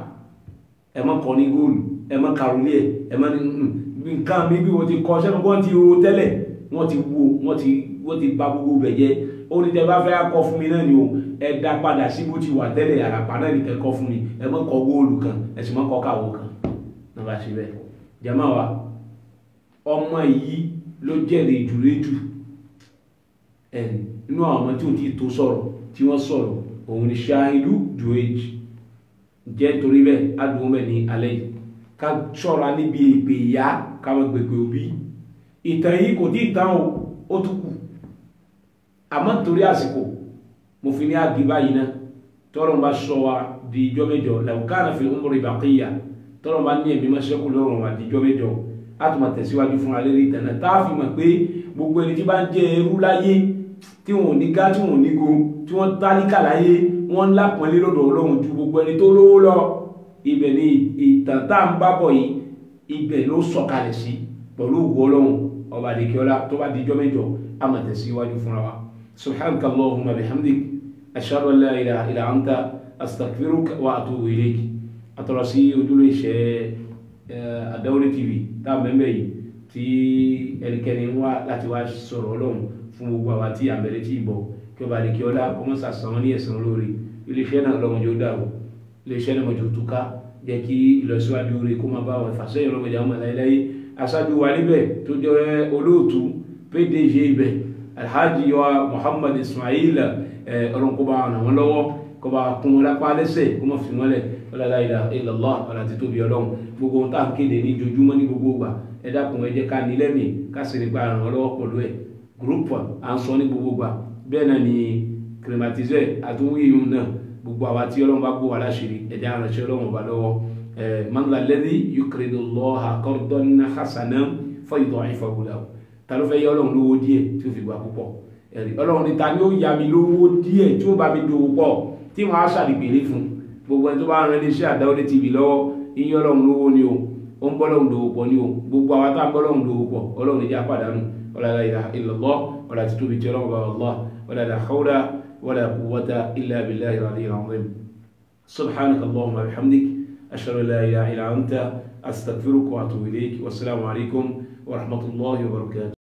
ẹmọ́ kọ ní góòlù ẹmọ́ karùlé ẹ̀ ẹmọ́ nǹkan mi bí wọ́n ti kọ́ sẹ́nu wọ́n ti ro tẹ́lẹ̀ wọ́n ti wo wọ́n ti ba gbogbo bẹ̀ jẹ́ ó ní tẹ́ bá fẹ́ kọ́ fún mi náà ni o ẹ̀dá padà sí bó ti wà tẹ́lẹ̀ àlàpà náà ní kẹ́kọ́ fún mi ẹmọ́ kọ góòlù kan ẹ̀sìn mọ́ kọ́ káwọ́ kan náà bá ṣe bẹ́ẹ̀ jẹ́mọ́ wa ọmọ yìí ló jẹ́rìí jùlẹ́jù inú àwọn ọmọ tí ò tí tó sọ̀rọ̀ tí wọ́n sọ̀rọ̀ òun ni ṣáhìlú jùwéjì jẹ́ torí bẹ́ẹ̀ adùn bẹ́ẹ̀ ní alẹ́ yìí ká ṣọ́ra níbi ìpè ìyá káwọn gbègbè òbí ìtàn yìí kò tí ìtàn ó tún kù àmọ́ torí àsìkò mo fi ní àgbébá yìí náà tọ́rọ̀ bá sọ wa di ijọ́ mẹ́jọ law kana fil umri baqiya tọ́rọ̀ bá ní ẹ̀mí mọ́ṣẹ́kù lọ́rùn wa di ijọ́ mẹ́jọ a tún máa tẹ̀síwájú fún alẹ́ rí ìtàn náà tá a fi mọ̀ pé gbogbo ẹni tí bá ń jẹ́ ẹrú láyé tí wọn ò ní gá tí wọn ò ní go tí wọ́n tálíkà láyé wọ́n lápọ̀nlé lọ́dọ̀ Ọlọ́run ju gbogbo ẹni tó lówó lọ ibẹ̀ ni ìtàn tá à ń bá bọ̀ yìí ibẹ̀ ló sọ̀kalẹ̀ sí pẹ̀lú ògo Ọlọ́run ọba àdìkíọ́lá tó bá dijọ́ mẹ́jọ a máa tẹ̀síwájú fúnra wa subhanaka Allahumma bihamdik ashhadu an la ilaha illa anta astaghfiruka wa atubu ilayk. àtọ̀rọ̀ sí ojúlé iṣẹ́ Àdáwọlé TV tá a mẹ́mẹ́ yìí tí ẹnikẹ́ni wá láti wá sọ̀rọ̀ Ọlọ́run fún gbogbo àwa tí a bẹ̀rẹ̀ tí ìbọ̀ kí ó bá lè kí ọlá kó mọ́ sàsán ní ẹ̀san lórí iléeṣẹ́ náà lọ́mọdé ó dàrú iléeṣẹ́ náà mọ̀jọ́ túká jẹ́ kí ìlọsíwájú rẹ̀ kó máa bá wọn ìfàsẹ́yìn ọlọ́mọdé àwọn mọ̀láyéláyé aṣáájú wa níbẹ̀ tó jẹ́ olóòtú PDG ibẹ̀ Alhaji wa Muhammad Ismail ọlọ́run kó bá ràn wọ́n lọ́wọ́ kó bá kún wọn lápá lẹ́sẹ̀ kó mọ̀ fi wọ́n lẹ̀ la ilaha illallah ọ̀là ti tóbi ọlọ́run gbogbo ohun tá à ń kéde ní ojoojúmọ́ ní gbogbo ìgbà ẹ dákun ẹ jẹ́ ká ní lẹ́mìí ká sì nípa ràn wọ́n lọ́wọ́ pẹ̀lú ẹ̀ groupe à ń sọ ní gbogbo ìgbà bẹ́ẹ̀ náà ni Climatiseur àtúnwí ìhun náà gbogbo àwa tí ọlọ́run bá gbó wa láṣìírí ẹ̀jẹ̀ àránṣẹ́ ọlọ́run ọba lọ́wọ́ man dha alladhi yuqridu Allaha qardan hasanan fayudha'ifahu lahu ta ló fẹ́ yá ọlọ́run lówó díẹ̀ tí ó fi gbà púpọ̀ ẹ̀rí ọlọ́run ní ta ni ó yá mi lówó díẹ̀ tí ó bá mi dòwò pọ̀ tí wọ́n á ṣàdìgbèlé fún gbogbo ẹni tó bá rán iléeṣẹ́ Àdáwọlé TV lọ́wọ́ iye ọlọ́run lówó ni o ó ń bọ́lọ́run dòwò pọ̀ ni o gbogbo àwọn tá à ń bọ́lọ́run dòwò pọ̀ ọlọ́run ìjà pàdánù la ilaha illallah wala titubi tí ọlọ́run bá Allah wala la hawla wala quwwata illa billahi al-aliyyil azim subhanaka Allahumma wa bihamdik ashhadu an la ilaha illa anta astaghfiruka wa atubu ilayk wassalamu alaikum wa rahmatullahi wa barakatuh.